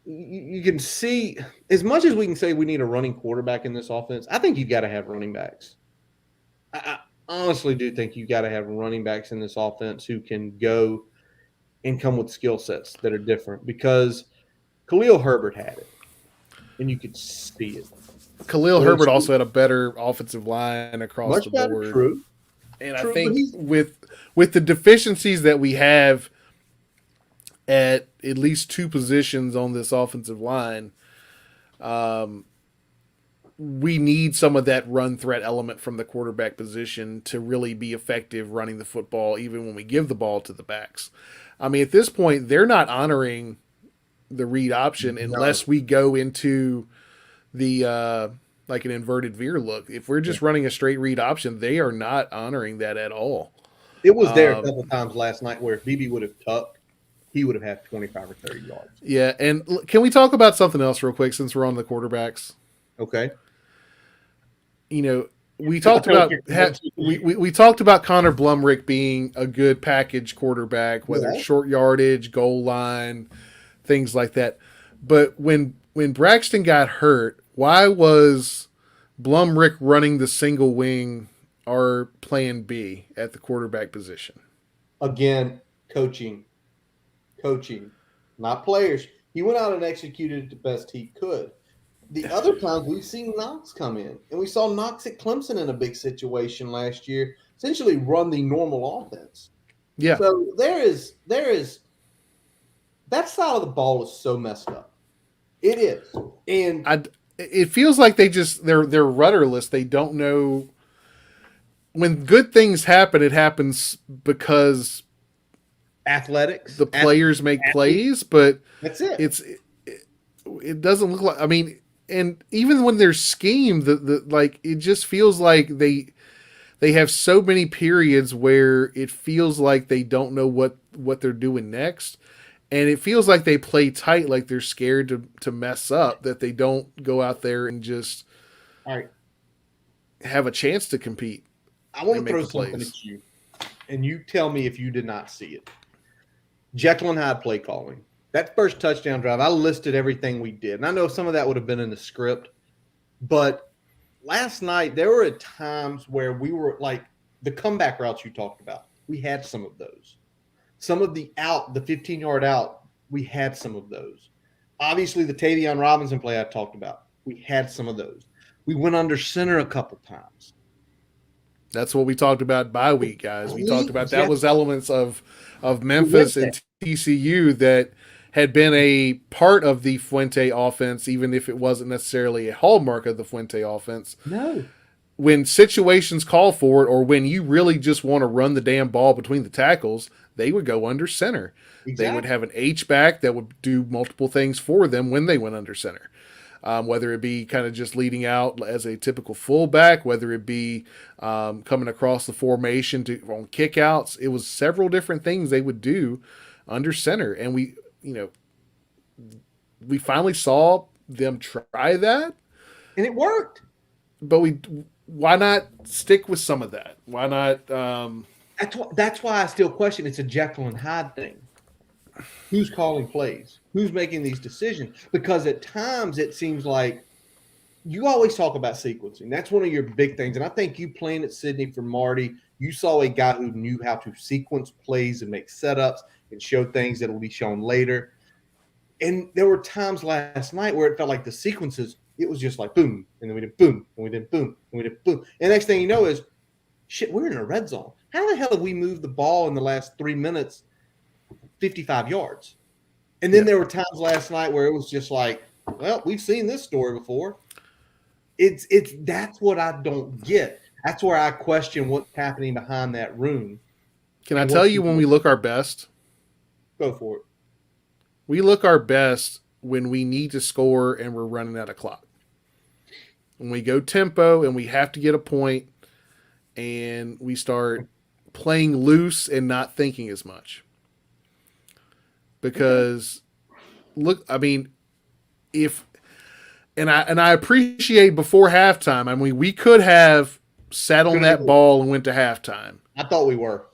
you can see, as much as we can say we need a running quarterback in this offense, I think you've got to have running backs. I honestly do think you've got to have running backs in this offense who can go and come with skill sets that are different, because Khalil Herbert had it, and you could see it. Khalil Herbert also had a better offensive line across Much the better, board. true. And I think with the deficiencies that we have at least two positions on this offensive line, we need some of that run threat element from the quarterback position to really be effective running the football, even when we give the ball to the backs. I mean, at this point, they're not honoring the read option unless we go into the like an inverted veer look. If we're just running a straight read option, they are not honoring that at all. It was there a couple times last night where if BB would have tucked, he would have had 25 or 30 yards. Yeah, and can we talk about something else real quick since we're on the quarterbacks? Okay. We talked about we talked about Connor Blumrick being a good package quarterback, whether it's short yardage, goal line, things like that. But when Braxton got hurt, why was Blumrick running the single wing our plan B at the quarterback position? Again, coaching, not players. He went out and executed it the best he could. The other times we've seen Knox come in, and we saw Knox at Clemson in a big situation last year, essentially run the normal offense. Yeah. So there is that side of the ball is so messed up. It is, and it feels like they're rudderless. They don't know when good things happen. It happens because athletics, the players make plays, but that's it. It doesn't look like. I mean. And even when they're schemed, it just feels like they have so many periods where it feels like they don't know what they're doing next, and it feels like they play tight, like they're scared to mess up, that they don't go out there and just have a chance to compete. I want to throw something at you, and you tell me if you did not see it. Jekyll and Hyde play calling. That first touchdown drive, I listed everything we did. And I know some of that would have been in the script. But last night, there were times where we were like, The comeback routes you talked about, we had some of those. Some of the 15-yard out, we had some of those. Obviously, the Tavion Robinson play I talked about, we had some of those. We went under center a couple times. That's what we talked about bye week, guys. We talked about that was elements of Memphis and TCU that had been a part of the Fuente offense, even if it wasn't necessarily a hallmark of the Fuente offense. No. When situations call for it, or when you really just want to run the damn ball between the tackles, they would go under center. Exactly. They would have an H-back that would do multiple things for them when they went under center. Whether it be kind of just leading out as a typical fullback, whether it be coming across the formation on kickouts, it was several different things they would do under center. And we finally saw them try that. And it worked. But why not stick with some of that? Why not? That's why I still question it's a Jekyll and Hyde thing. Who's calling plays? Who's making these decisions? Because at times it seems like you always talk about sequencing. That's one of your big things. And I think you playing at Sydney for Marty, you saw a guy who knew how to sequence plays and make setups and show things that will be shown later. And there were times last night where it felt like the sequences, it was just like boom, and then we did boom, and we did boom, and we did boom. And the next thing you know is, shit, we're in a red zone. How the hell have we moved the ball in the last 3 minutes 55 yards? And then there were times last night where it was just like, well, we've seen this story before. That's what I don't get. That's where I question what's happening behind that room. Can I tell you when we look our best? Go for it. We look our best when we need to score and we're running out of clock. When we go tempo and we have to get a point and we start playing loose and not thinking as much. Because look, I mean, I appreciate before halftime. I mean, we could have sat on that ball and went to halftime. I thought we were,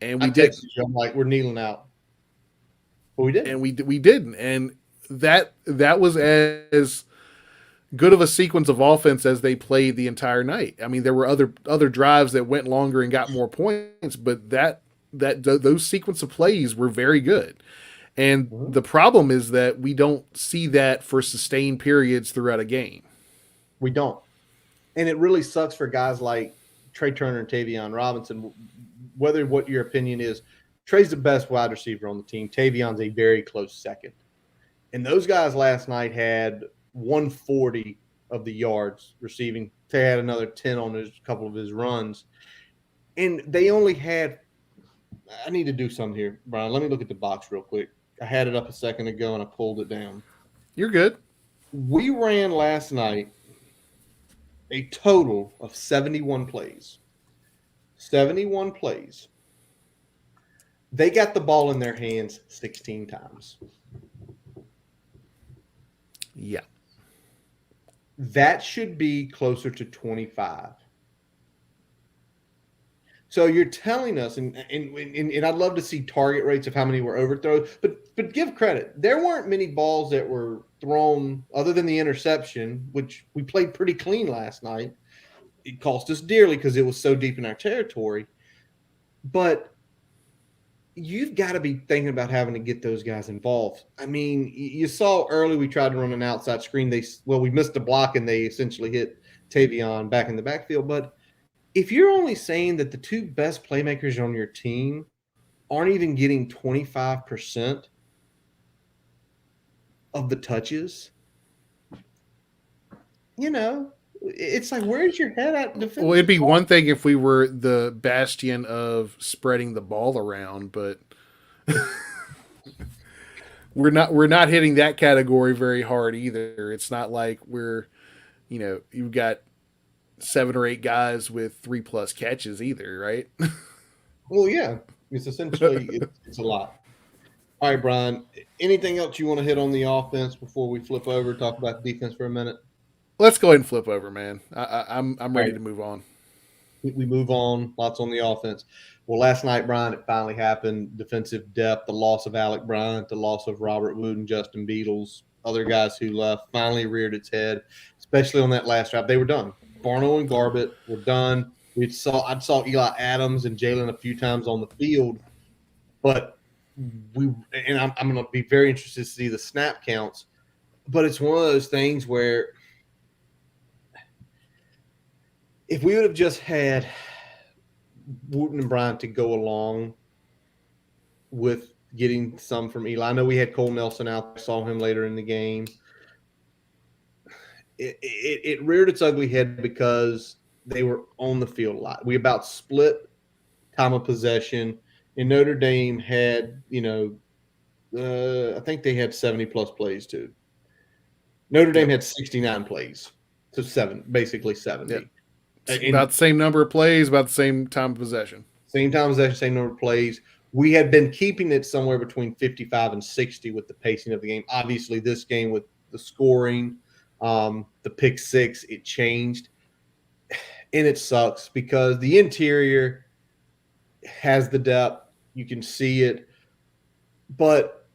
and we did. I'm like, we're kneeling out, but we did, and we didn't. And that was as good of a sequence of offense as they played the entire night. I mean, there were other drives that went longer and got more points, but those sequence of plays were very good. And the problem is that we don't see that for sustained periods throughout a game. We don't. And it really sucks for guys like Trey Turner and Tavion Robinson, whether what your opinion is. Trey's the best wide receiver on the team. Tavion's a very close second. And those guys last night had 140 of the yards receiving. They had another 10 on a couple of his runs. And they only had – I need to do something here, Brian. Let me look at the box real quick. I had it up a second ago, and I pulled it down. You're good. We ran last night a total of 71 plays. 71 plays. They got the ball in their hands 16 times. Yeah. That should be closer to 25. So you're telling us, and I'd love to see target rates of how many were overthrown, but give credit. There weren't many balls that were thrown other than the interception, which we played pretty clean last night. It cost us dearly because it was so deep in our territory. But you've got to be thinking about having to get those guys involved. I mean, you saw early we tried to run an outside screen. We missed the block, and they essentially hit Tavion back in the backfield. But if you're only saying that the two best playmakers on your team aren't even getting 25% of the touches, it's like, where's your head at? Well, it'd be one thing if we were the bastion of spreading the ball around, but we're not hitting that category very hard either. It's not like you've got 7 or 8 guys with 3+ catches either, right? Well, yeah, it's essentially it's a lot. All right, Brian, anything else you want to hit on the offense before we flip over, talk about the defense for a minute? Let's go ahead and flip over, man. I'm ready to move on. We move on. Lots on the offense. Well, last night, Brian, it finally happened. Defensive depth, the loss of Alec Bryant, the loss of Robert Wooten, Justin Beatles, other guys who left, finally reared its head, especially on that last drive. They were done. Barno and Garbett were done. I saw Eli Adams and Jalen a few times on the field, but I'm going to be very interested to see the snap counts. But it's one of those things where if we would have just had Wooten and Bryant to go along with getting some from Eli. I know we had Cole Nelson out there, saw him later in the game. It reared its ugly head because they were on the field a lot. We about split time of possession, and Notre Dame had, I think they had 70 plus plays too. Notre Dame had 69 plays, so basically 70. Yep. And about the same number of plays, about the same time of possession. Same time possession, same number of plays. We had been keeping it somewhere between 55 and 60 with the pacing of the game. Obviously, this game with the scoring, the pick six, it changed. And it sucks because the interior has the depth. You can see it. But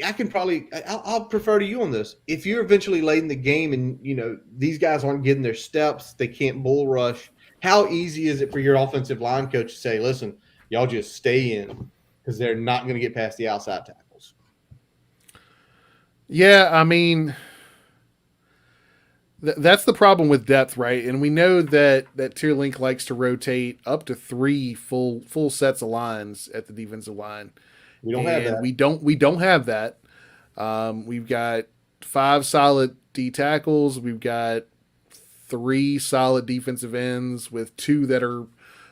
I can probably I'll prefer to you on this. If you're eventually late in the game and these guys aren't getting their steps, they can't bull rush. How easy is it for your offensive line coach to say, "Listen, y'all just stay in," because they're not going to get past the outside tackles? Yeah, I mean, that's the problem with depth, right? And we know that Tierlink likes to rotate up to 3 full sets of lines at the defensive line. We don't have that. We don't have that. We've got 5 solid D tackles. We've got 3 solid defensive ends with 2 that are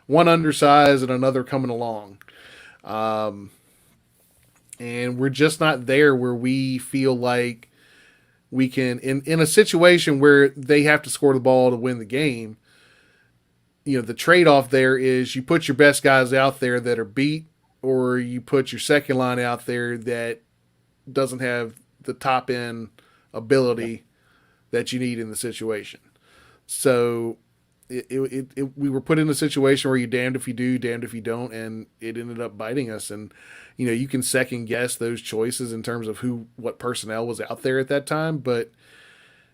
one undersized and another coming along. And we're just not there where we feel like we can, in a situation where they have to score the ball to win the game. The trade-off there is you put your best guys out there that are beat, or you put your second line out there that doesn't have the top end ability that you need in the situation. So we were put in a situation where you're damned if you do, damned if you don't, and it ended up biting us. And you can second guess those choices in terms of what personnel was out there at that time, but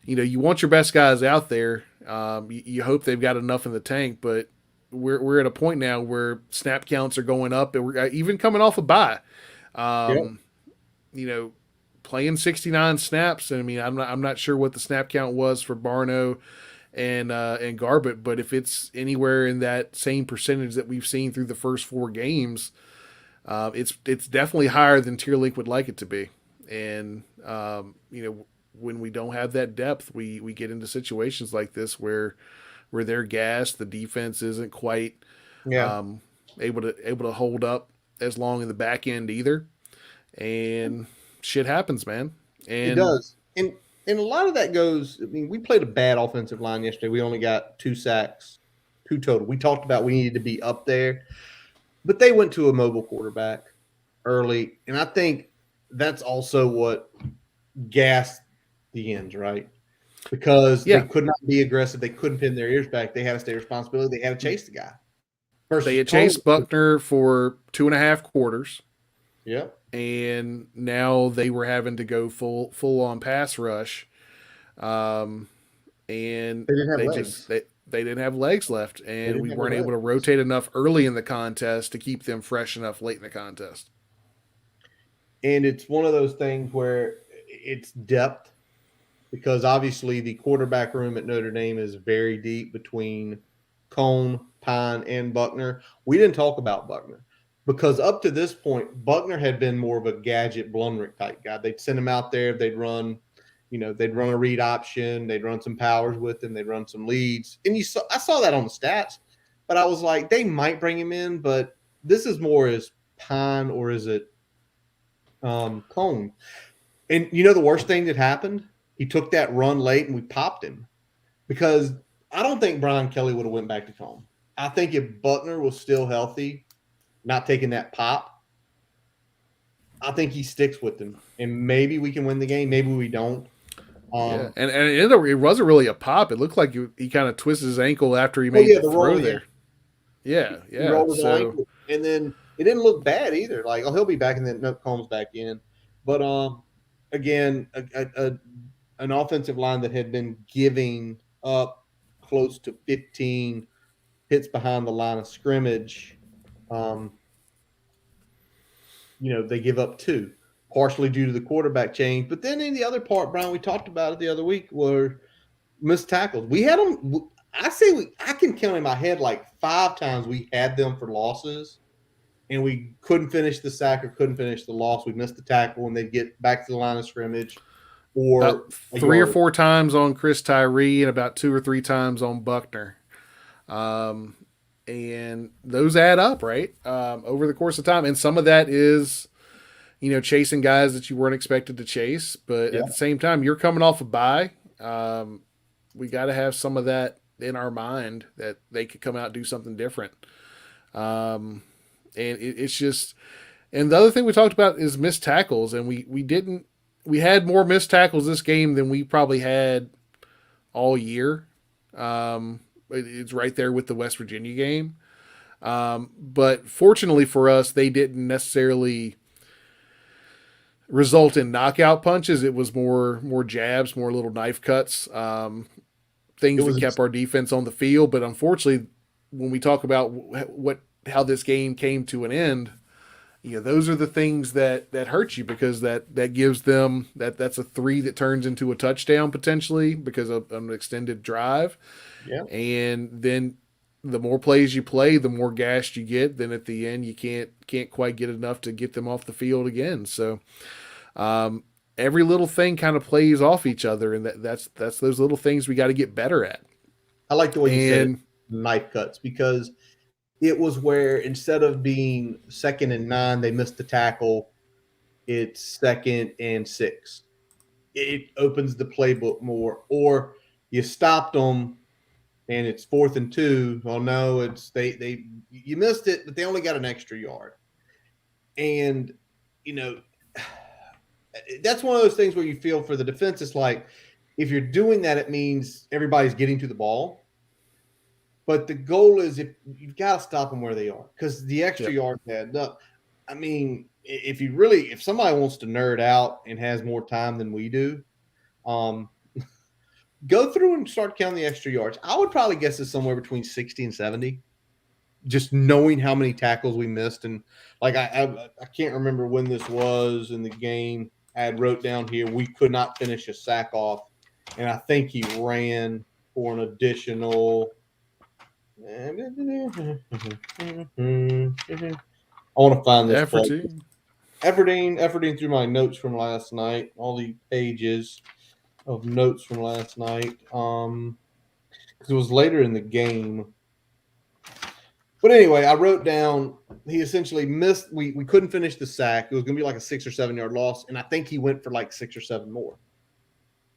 you want your best guys out there. You hope they've got enough in the tank, but we're at a point now where snap counts are going up, and we're even coming off a bye. Playing 69 snaps. And I mean, I'm not sure what the snap count was for Barno and Garbett, but if it's anywhere in that same percentage that we've seen through the first 4 games, it's definitely higher than Tierlink would like it to be. And when we don't have that depth, we get into situations like this where they're gassed. The defense isn't quite able to hold up as long in the back end either, and shit happens, man. And it does. And a lot of that goes, I mean, we played a bad offensive line yesterday. We only got 2 sacks, 2 total. We talked about we needed to be up there, but they went to a mobile quarterback early. And I think that's also what gassed the ends, right? Because they could not be aggressive. They couldn't pin their ears back. They had to stay responsible. They had to chase the guy. They had chased Buckner for 2.5 quarters. Yep. And now they were having to go full on pass rush, and they didn't have legs left, and we weren't able to rotate enough early in the contest to keep them fresh enough late in the contest. And it's one of those things where it's depth, because obviously the quarterback room at Notre Dame is very deep between Cone, Pine, and Buckner. We didn't talk about Buckner, because up to this point, Buckner had been more of a gadget Blumrick type guy. They'd send him out there. They'd run a read option. They'd run some powers with him. They'd run some leads. And I saw that on the stats, but I was like, they might bring him in, but this is more as Pine, or is it Cone? And the worst thing that happened? He took that run late and we popped him, because I don't think Brian Kelly would have went back to Cone. I think if Buckner was still healthy, not taking that pop, I think he sticks with them, and maybe we can win the game. Maybe we don't. And it wasn't really a pop. It looked like he kind of twisted his ankle after he made the throw there. Yeah. He rolled his ankle, and then it didn't look bad either. Like, he'll be back, and then Combs back in. But again, an offensive line that had been giving up close to 15 hits behind the line of scrimmage. Um, they give up 2, partially due to the quarterback change. But then in the other part, Brian, we talked about it the other week, were missed tackles. We had them. I can count in my head like 5 times we had them for losses, and we couldn't finish the sack or couldn't finish the loss. We missed the tackle, and they'd get back to the line of scrimmage. Or About 3 or 4 times on Chris Tyree and about 2 or 3 times on Buckner. And those add up, right? Over the course of time. And some of that is, chasing guys that you weren't expected to chase. But at the same time, you're coming off a bye. We got to have some of that in our mind that they could come out and do something different. And it's just, and the other thing we talked about is missed tackles. And we had more missed tackles this game than we probably had all year. It's right there with the West Virginia game. But fortunately for us, they didn't necessarily result in knockout punches. It was more jabs, more little knife cuts, things that kept our defense on the field. But unfortunately, when we talk about how this game came to an end, those are the things that hurt you, because that gives them that's a 3 that turns into a touchdown potentially because of an extended drive. Yeah. And then the more plays you play, the more gashed you get. Then at the end, you can't quite get enough to get them off the field again. So every little thing kind of plays off each other, and that's those little things we got to get better at. I like the way you said it, knife cuts, because it was where instead of being 2nd and 9, they missed the tackle. It's 2nd and 6. It opens the playbook more. Or you stopped them and it's 4th and 2. Oh no, it's you missed it, but they only got an extra yard. And that's one of those things where you feel for the defense. It's like, if you're doing that, it means everybody's getting to the ball. But the goal is, if you've got to stop them where they are, because the extra yards add up. I mean, if somebody wants to nerd out and has more time than we do, go through and start counting the extra yards. I would probably guess it's somewhere between 60 and 70, just knowing how many tackles we missed. And like, I can't remember when this was in the game. I had wrote down here, we could not finish a sack off. And I think he ran for an additional. I want to find this. Efforting through my notes from last night, all the pages of notes from last night, because it was later in the game. But anyway, I wrote down he essentially missed. We couldn't finish the sack. It was going to be like a 6 or 7 yard loss, and I think he went for like 6 or 7 more.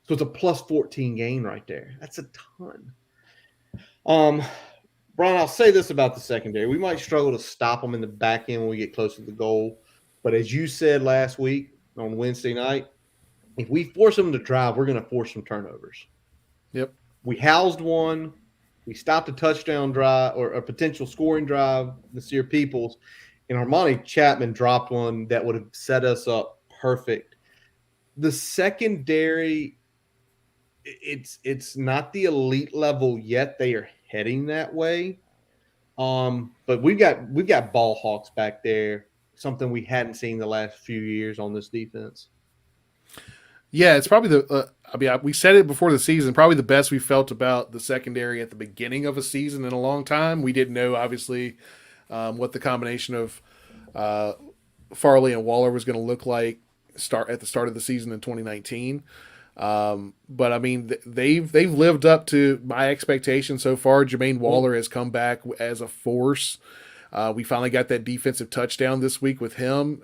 So it's a plus 14 gain right there. That's a ton. Brian, I'll say this about the secondary. We might struggle to stop them in the back end when we get close to the goal. But as you said last week on Wednesday night, if we force them to drive, we're going to force some turnovers. Yep. We housed one. We stopped a touchdown drive or a potential scoring drive, Nasir Peoples, and Armani Chapman dropped one that would have set us up perfect. The secondary, it's not the elite level yet. They are heading that way. But we've got ball hawks back there, something we hadn't seen the last few years on this defense. Yeah, it's probably we said it before the season, probably the best we felt about the secondary at the beginning of a season in a long time. We didn't know, obviously, what the combination of Farley and Waller was going to look like at the start of the season in 2019. But I mean, they've lived up to my expectations so far. Jermaine Waller has come back as a force. We finally got that defensive touchdown this week with him.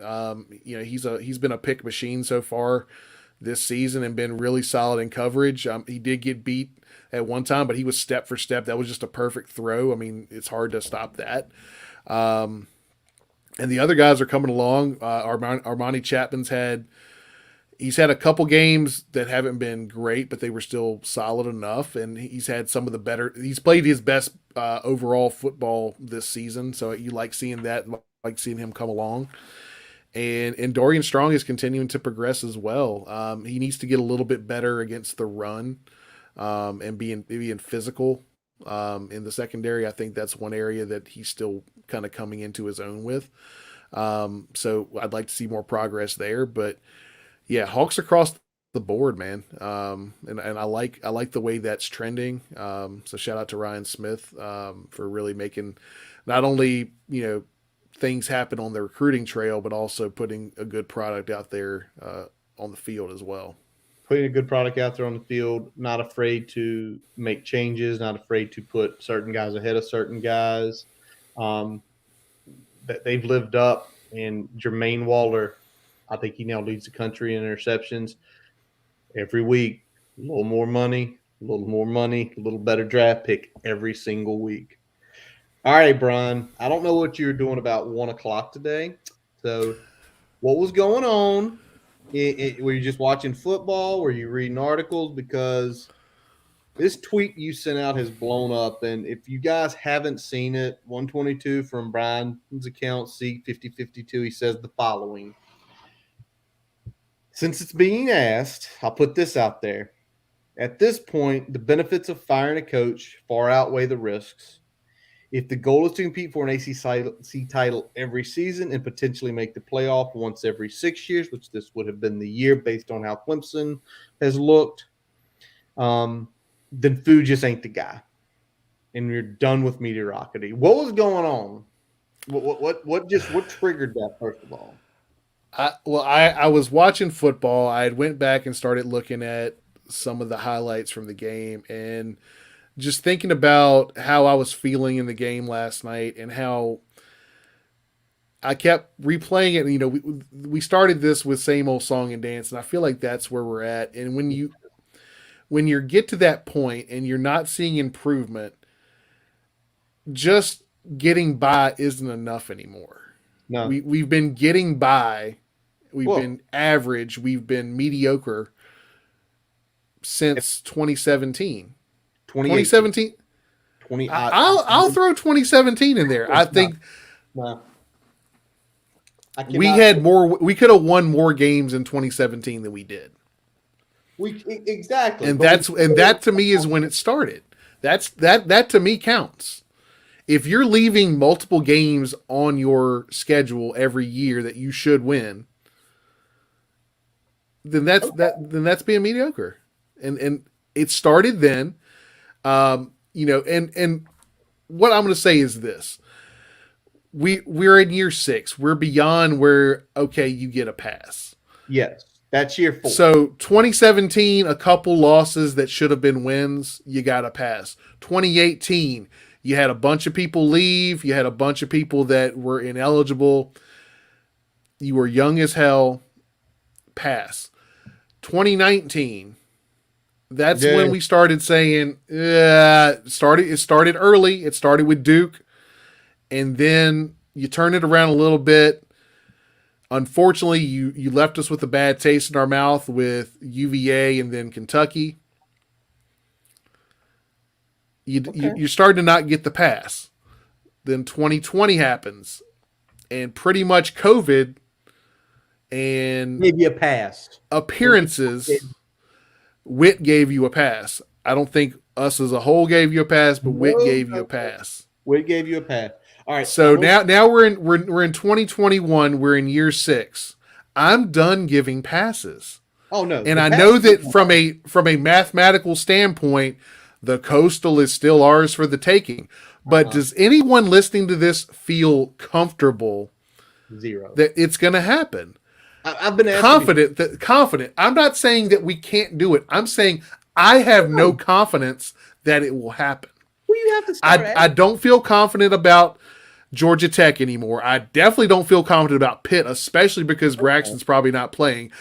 He's been a pick machine so far this season and been really solid in coverage. He did get beat at one time, but he was step for step. That was just a perfect throw. I mean, it's hard to stop that. And the other guys are coming along. Armani Chapman's he's had a couple games that haven't been great, but they were still solid enough. And he's had some of the better, he's played his best overall football this season. So you like seeing that, like seeing him come along. And Dorian Strong is continuing to progress as well. He needs to get a little bit better against the run and being physical. In the secondary, I think that's one area that he's still kind of coming into his own with. So I'd like to see more progress there. But yeah, Hawks across the board, man. And I like the way that's trending. So shout out to Ryan Smith for really making not only things happen on the recruiting trail, but also putting a good product out there on the field as well. Putting a good product out there on the field, not afraid to make changes, not afraid to put certain guys ahead of certain guys. Um, that they've lived up. And Jermaine Waller, I think he now leads the country in interceptions every week. A little more money, a little more money, a little better draft pick every single week. All right, Brian. I don't know what you were doing about 1 o'clock today. So, what was going on? Were you just watching football? Were you reading articles? Because this tweet you sent out has blown up. And if you guys haven't seen it, 122 from Brian's account, C5052, he says the following. Since it's being asked, I'll put this out there. At this point, the benefits of firing a coach far outweigh the risks. If the goal is to compete for an ACC title every season and potentially make the playoff once every 6 years, which this would have been the year based on how Clemson has looked, then Fu just ain't the guy. And you're done with mediocrity. What was going on? What triggered that, first of all? I was watching football. I had went back and started looking at some of the highlights from the game and just thinking about how I was feeling in the game last night and how I kept replaying it. We started this with same old song and dance, and I feel like that's where we're at. And when you get to that point and you're not seeing improvement, just getting by isn't enough anymore. No. We've been getting by. We've been average. We've been mediocre since 2017. 2017. I'll throw 2017 in there. I think we had more. We could have won more games in 2017 than we did. Exactly, and that to me is when it started. That to me counts. If you're leaving multiple games on your schedule every year that you should win, then that's being mediocre. And it started then. And what I'm going to say is this. We're in year 6. We're beyond where, okay, you get a pass. Yes, that's year 4. So 2017, a couple losses that should have been wins, you got a pass. 2018, you had a bunch of people leave. You had a bunch of people that were ineligible. You were young as hell. Pass. 2019, that's when we started saying, it started early. It started with Duke. And then you turn it around a little bit. Unfortunately, you left us with a bad taste in our mouth with UVA and then Kentucky. You're starting to not get the pass. Then 2020 happens. And pretty much COVID and maybe a pass. Appearances, Witt gave you a pass. I don't think us as a whole gave you a pass, but Witt gave you a pass. Witt gave you a pass. All right. So now we're in 2021. We're in year 6. I'm done giving passes. Oh no! And I know that from a mathematical standpoint, the Coastal is still ours for the taking. But does anyone listening to this feel comfortable? Zero. That it's going to happen. I've been confident. I'm not saying that we can't do it. I'm saying I have no confidence that it will happen. Well, you have to start. I don't feel confident about Georgia Tech anymore. I definitely don't feel confident about Pitt, especially because Braxton's probably not playing.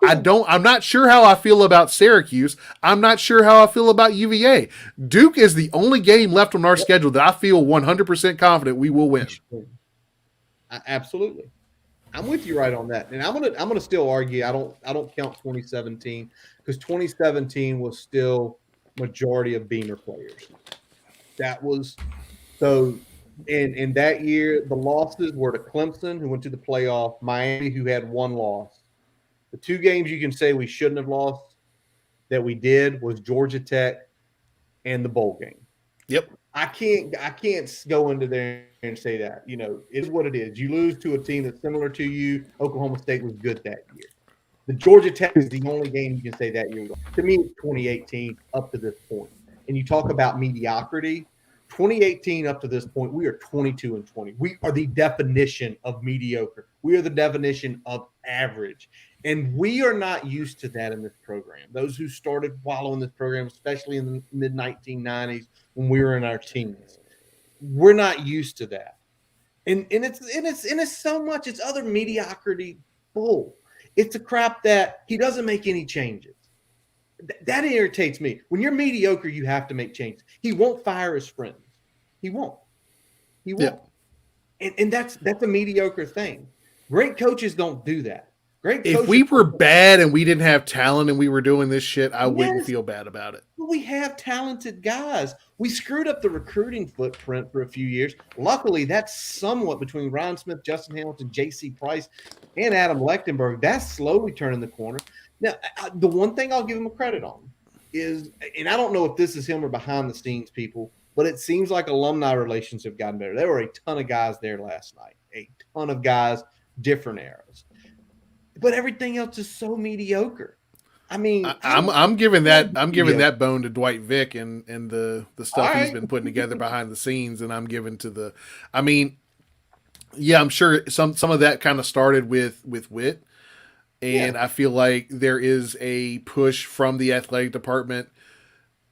I'm not sure how I feel about Syracuse. I'm not sure how I feel about UVA. Duke is the only game left on our schedule that I feel 100% confident we will win. Absolutely. I'm with you right on that. And I'm gonna still argue I don't count 2017 because 2017 was still majority of Beamer players. That was so. And in that year, the losses were to Clemson, who went to the playoff, Miami, who had 1 loss. The 2 games you can say we shouldn't have lost that we did was Georgia Tech and the bowl game. Yep. I can't go into there and say that. You know, it is what it is. You lose to a team that's similar to you. Oklahoma State was good that year. The Georgia Tech is the only game you can say that year. To me, it's 2018 up to this point. And you talk about mediocrity. 2018 up to this point, we are 22-20. We are the definition of mediocre. We are the definition of average. And we are not used to that in this program. Those who started following this program, especially in the mid 1990s when we were in our teens, we're not used to that. And it's so much. It's other mediocrity bull. It's a crap that he doesn't make any changes. That irritates me. When you're mediocre, you have to make changes. He won't fire his friends. He won't. He won't. Yeah. And that's a mediocre thing. Great coaches don't do that. Great coaches, if we were bad and we didn't have talent and we were doing this shit, I wouldn't feel bad about it. We have talented guys. We screwed up the recruiting footprint for a few years. Luckily, that's somewhat between Ryan Smith, Justin Hamilton, J.C. Price, and Adam Lechtenberg. That's slowly turning the corner. Now, the one thing I'll give him a credit on is, and I don't know if this is him or behind the scenes people, but it seems like alumni relations have gotten better. There were a ton of guys there last night, a ton of guys, different eras. But everything else is so mediocre. I mean, I'm giving that bone to Dwight Vick and the stuff he's been putting together behind the scenes, and I'm giving to the. I mean, yeah, I'm sure some of that kind of started with Witt, and I feel like there is a push from the athletic department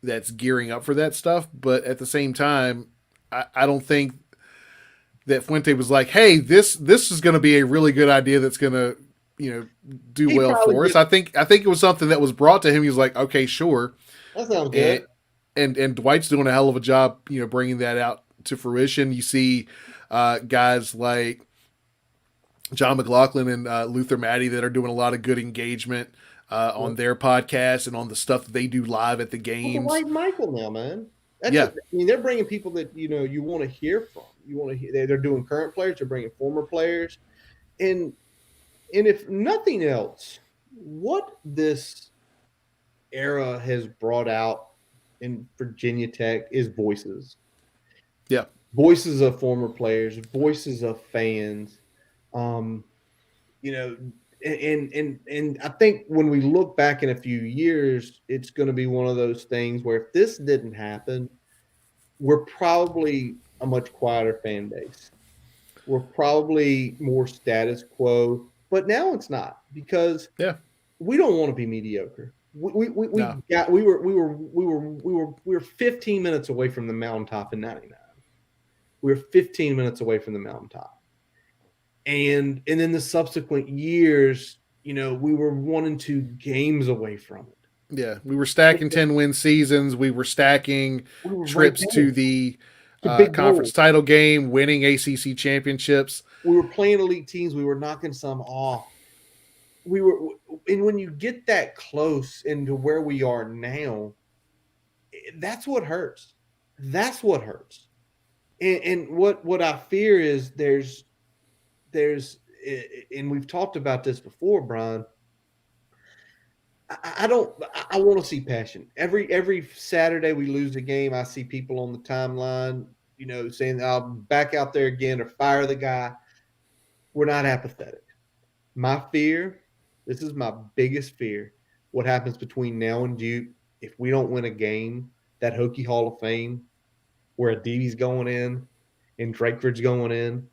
that's gearing up for that stuff. But at the same time, I don't think that Fuente was like, "Hey, this is going to be a really good idea that's going to." Do well for us. I think it was something that was brought to him. He was like, okay, sure. That sounds good. And Dwight's doing a hell of a job, bringing that out to fruition. You see guys like John McLaughlin and Luther Maddie that are doing a lot of good engagement on their podcast and on the stuff that they do live at the games. Like Michael now, man. I mean, they're bringing people that, you want to hear from. You want to hear. They're doing current players. They're bringing former players. And if nothing else, what this era has brought out in Virginia Tech is voices. Yeah. Voices of former players, voices of fans. And I think when we look back in a few years, it's going to be one of those things where if this didn't happen, we're probably a much quieter fan base. We're probably more status quo. But now it's not, because we don't want to be mediocre. We were 15 minutes away from the mountaintop in '99. We were 15 minutes away from the mountaintop, and then the subsequent years, we were 1 and 2 games away from it. Yeah, we were stacking 10-win seasons. We were stacking trips to the conference title game, winning ACC championships. We were playing elite teams. We were knocking some off. And when you get that close into where we are now, that's what hurts. That's what hurts. And what I fear is there's, and we've talked about this before, Brian. I want to see passion. Every Saturday we lose a game, I see people on the timeline, saying I'll back out there again or fire the guy. We're not apathetic. My fear, this is my biggest fear, what happens between now and Duke, if we don't win a game, that Hokie Hall of Fame, where Adibi's going in and Drakeford's going in,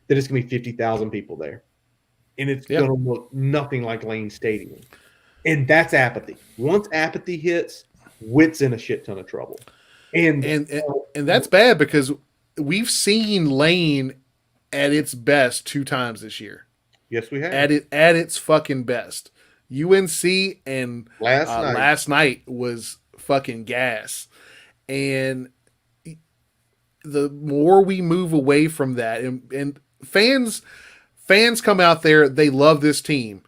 that it's going to be 50,000 people there. And it's going to look nothing like Lane Stadium. And that's apathy. Once apathy hits, Witt's in a shit ton of trouble. And that's bad, because we've seen Lane at its best 2 times this year. Yes, we have. At its fucking best. UNC and last night was fucking gas. And the more we move away from that, and fans come out there, they love this team.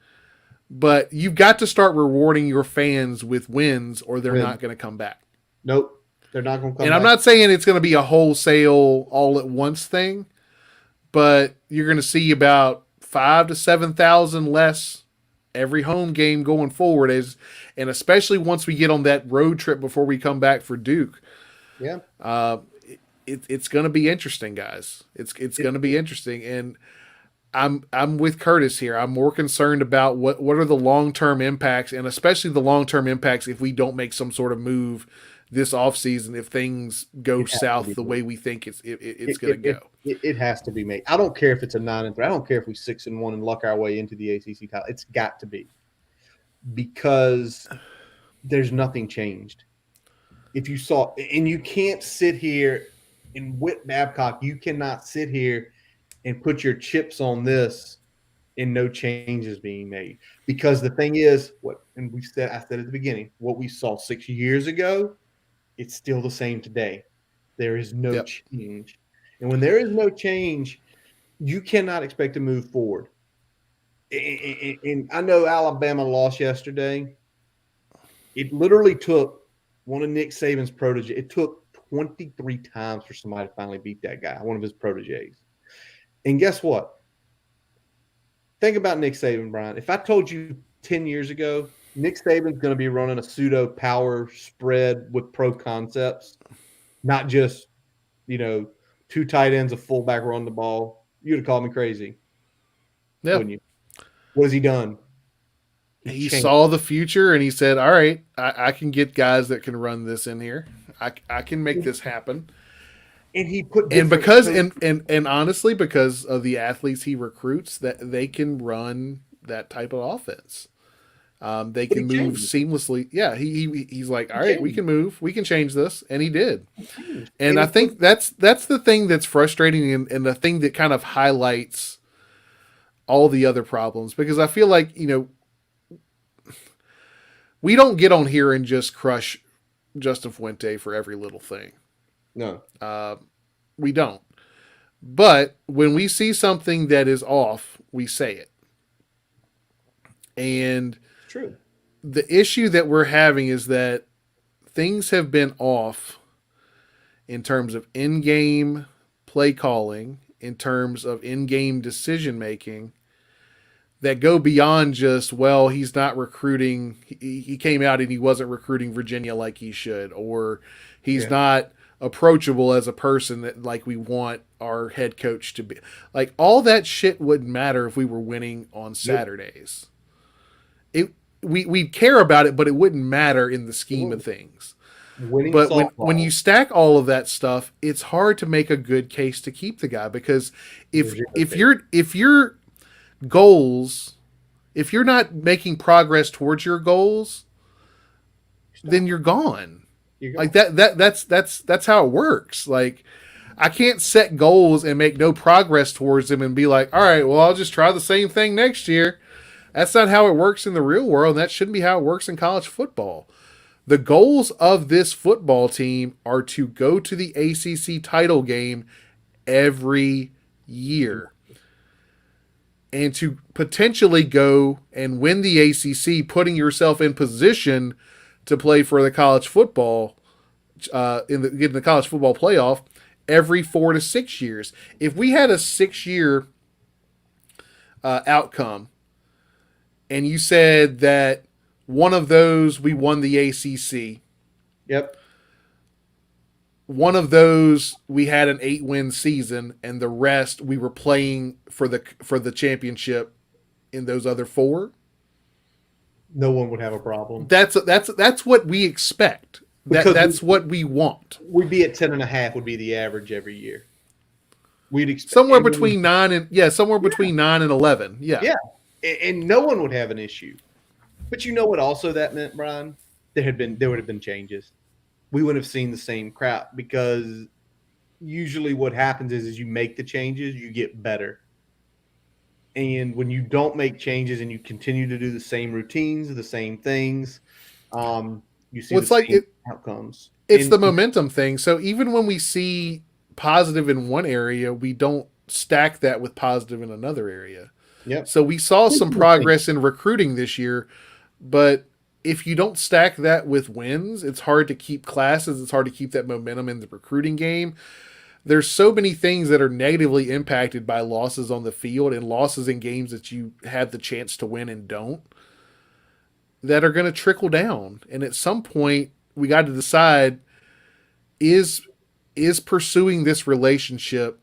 But you've got to start rewarding your fans with wins, or they're not going to come back. Nope. They're not going to come back. And I'm not saying it's going to be a wholesale all at once thing, but you're going to see about 5,000 to 7,000 less every home game going forward, and especially once we get on that road trip before we come back for Duke. Yeah. Uh, it's going to be interesting, guys. It's going to be interesting, and I'm with Curtis here. I'm more concerned about what are the long term impacts, and especially the long term impacts if we don't make some sort of move this offseason if things go It has to south be the made. way we think it's It, going to it, it, go. it has to be made. I don't care if it's a 9-3. I don't care if we 6-1 and luck our way into the ACC title. It's got to be because there's nothing changed. If you saw, and you can't sit here and Whit Babcock, you cannot sit here and put your chips on this and no changes being made. Because the thing is, I said at the beginning, what we saw 6 years ago, it's still the same today. There is no Yep. change. And when there is no change, you cannot expect to move forward. And I know Alabama lost yesterday. It literally took one of Nick Saban's protege. It took 23 times for somebody to finally beat that guy, one of his proteges. And guess what? Think about Nick Saban, Brian. If I told you 10 years ago, Nick Saban's going to be running a pseudo power spread with pro concepts, not just, two tight ends, a fullback run the ball, you'd have called me crazy, Yeah. wouldn't you? What has he done? He changed. saw the future and he said, "All right, I can get guys that can run this in here. I can make this happen." And he put And different because coaches. and honestly, because of the athletes he recruits, that they can run that type of offense. They But he can move changed. seamlessly. Yeah, he's like, all He right, we changed. can move, we can change this, and he did. He changed. And And I he put think that's the thing that's frustrating, and the thing that kind of highlights all the other problems because I feel like we don't get on here and just crush Justin Fuente for every little thing. no. We don't. But when we see something that is off, we say it. And It's true. the issue that we're having is that things have been off in terms of in-game play calling, in terms of in-game decision making that go beyond just, well, he's not recruiting. He came out and he wasn't recruiting Virginia like he should, or he's Yeah. not approachable as a person that like we want our head coach to be. Like all that shit wouldn't matter if we were winning on Saturdays. We'd care about it, but it wouldn't matter in the scheme of things. Winning But softball. when you stack all of that stuff, it's hard to make a good case to keep the guy because if your goals, if you're not making progress towards your goals, then you're gone. Like that's how it works. Like I can't set goals and make no progress towards them and be like, all right, well, I'll just try the same thing next year. That's not how it works in the real world. And that shouldn't be how it works in college football. The goals of this football team are to go to the ACC title game every year and to potentially go and win the ACC, putting yourself in position to play for the college football in the college football playoff every 4 to 6 years. If we had a 6-year outcome, and you said that one of those we won the ACC, Yep. one of those we had an 8-win season, and the rest we were playing for the championship in those other 4. No one would have a problem. That's what we expect. That's what we want. We'd be at 10.5 would be the average every year. We'd expect Somewhere between 9 and 11. Yeah. Yeah. And no one would have an issue. But you know what also that meant, Brian? There would have been changes. We wouldn't have seen the same crap because usually what happens is you make the changes, you get better. And when you don't make changes and you continue to do the same routines, the same things, you see same outcomes. It's the momentum thing. So even when we see positive in one area, we don't stack that with positive in another area. Yep. So we saw some progress in recruiting this year, but if you don't stack that with wins, it's hard to keep classes. It's hard to keep that momentum in the recruiting game. There's so many things that are negatively impacted by losses on the field and losses in games that you have the chance to win and don't, that are going to trickle down. And at some point, we got to decide, is pursuing this relationship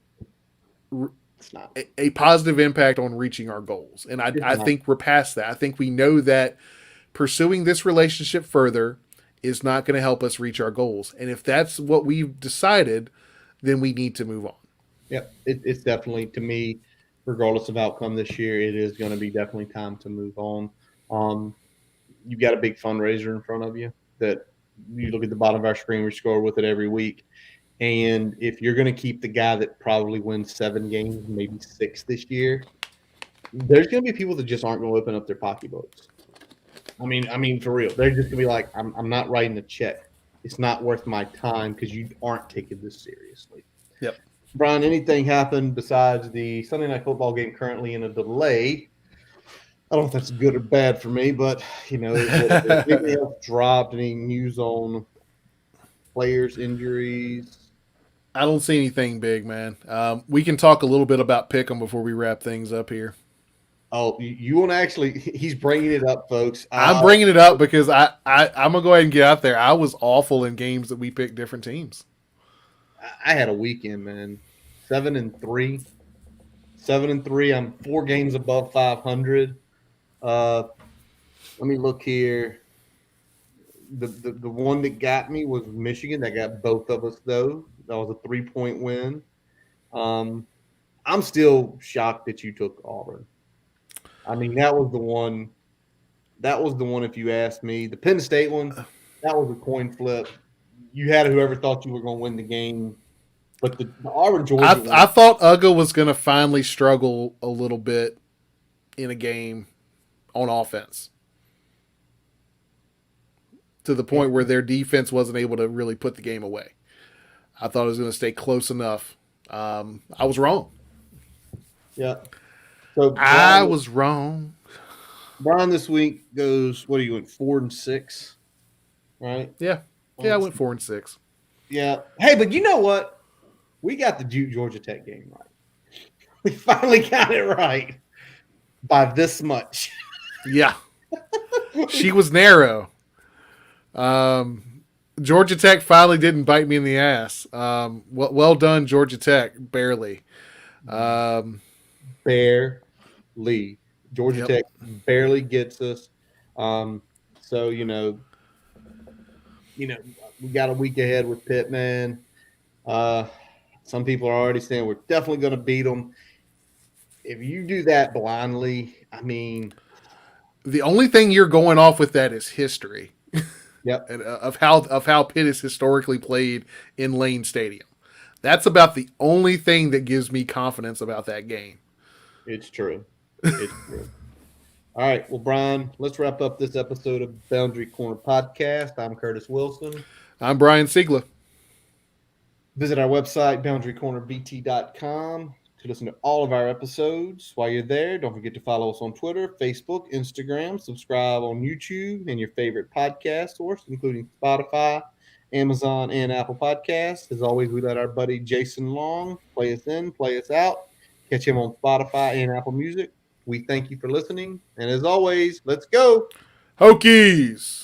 It's not. a positive impact on reaching our goals? And It's I not. think we're past that. I think we know that pursuing this relationship further is not going to help us reach our goals. And if that's what we've decided, then we need to move on. Yep. It's definitely, to me, regardless of outcome this year, it is going to be definitely time to move on. Um, you've got a big fundraiser in front of you that you look at the bottom of our screen, we score with it every week. And if you're going to keep the guy that probably wins 7 games, maybe 6 this year, there's going to be people that just aren't going to open up their pocketbooks. I mean, for real, they're just going to be like, I'm not writing a check. It's not worth my time because you aren't taking this seriously. Yep. Brian, anything happened besides the Sunday Night Football game currently in a delay? I don't know if that's good or bad for me, but anything else dropped? Any news on players' injuries? I don't see anything big, man. We can talk a little bit about Pick'em before we wrap things up here. Oh, you want to actually? He's bringing it up, folks. I'm bringing it up because I'm gonna go ahead and get out there. I was awful in games that we picked different teams. I had a weekend, man. 7-3, 7-3. I'm 4 games above 500. Let me look here. The one that got me was Michigan. That got both of us though. That was a 3-point win. I'm still shocked that you took Auburn. I mean, that was the one. That was the one. If you ask me, the Penn State one, that was a coin flip. You had whoever thought you were going to win the game, but the Auburn Georgia. I thought Uga was going to finally struggle a little bit in a game on offense, to the point where their defense wasn't able to really put the game away. I thought it was going to stay close enough. I was wrong. Yeah. So I was wrong. Brian this week goes, what are you going, 4-6? Right? Yeah. Yeah, I went 4-6. Yeah. Hey, but you know what? We got the Duke Georgia Tech game right. We finally got it right by this much. Yeah. She was narrow. Georgia Tech finally didn't bite me in the ass. Well done, Georgia Tech. Barely. Barely. Georgia Yep. Tech barely gets us. So, we got a week ahead with Pittman. Some people are already saying we're definitely going to beat them. If you do that blindly, I mean, the only thing you're going off with that is history. Yep. And, of how Pitt is historically played in Lane Stadium. That's about the only thing that gives me confidence about that game. It's true. It's true. All right. Well, Brian, let's wrap up this episode of Boundary Corner Podcast. I'm Curtis Wilson. I'm Brian Siegler. Visit our website, boundarycornerbt.com, to listen to all of our episodes. While you're there, don't forget to follow us on Twitter, Facebook, Instagram, subscribe on YouTube and your favorite podcast source, including Spotify, Amazon, and Apple Podcasts. As always, we let our buddy Jason Long play us in, play us out. Catch him on Spotify and Apple Music. We thank you for listening. And as always, let's go. Hokies!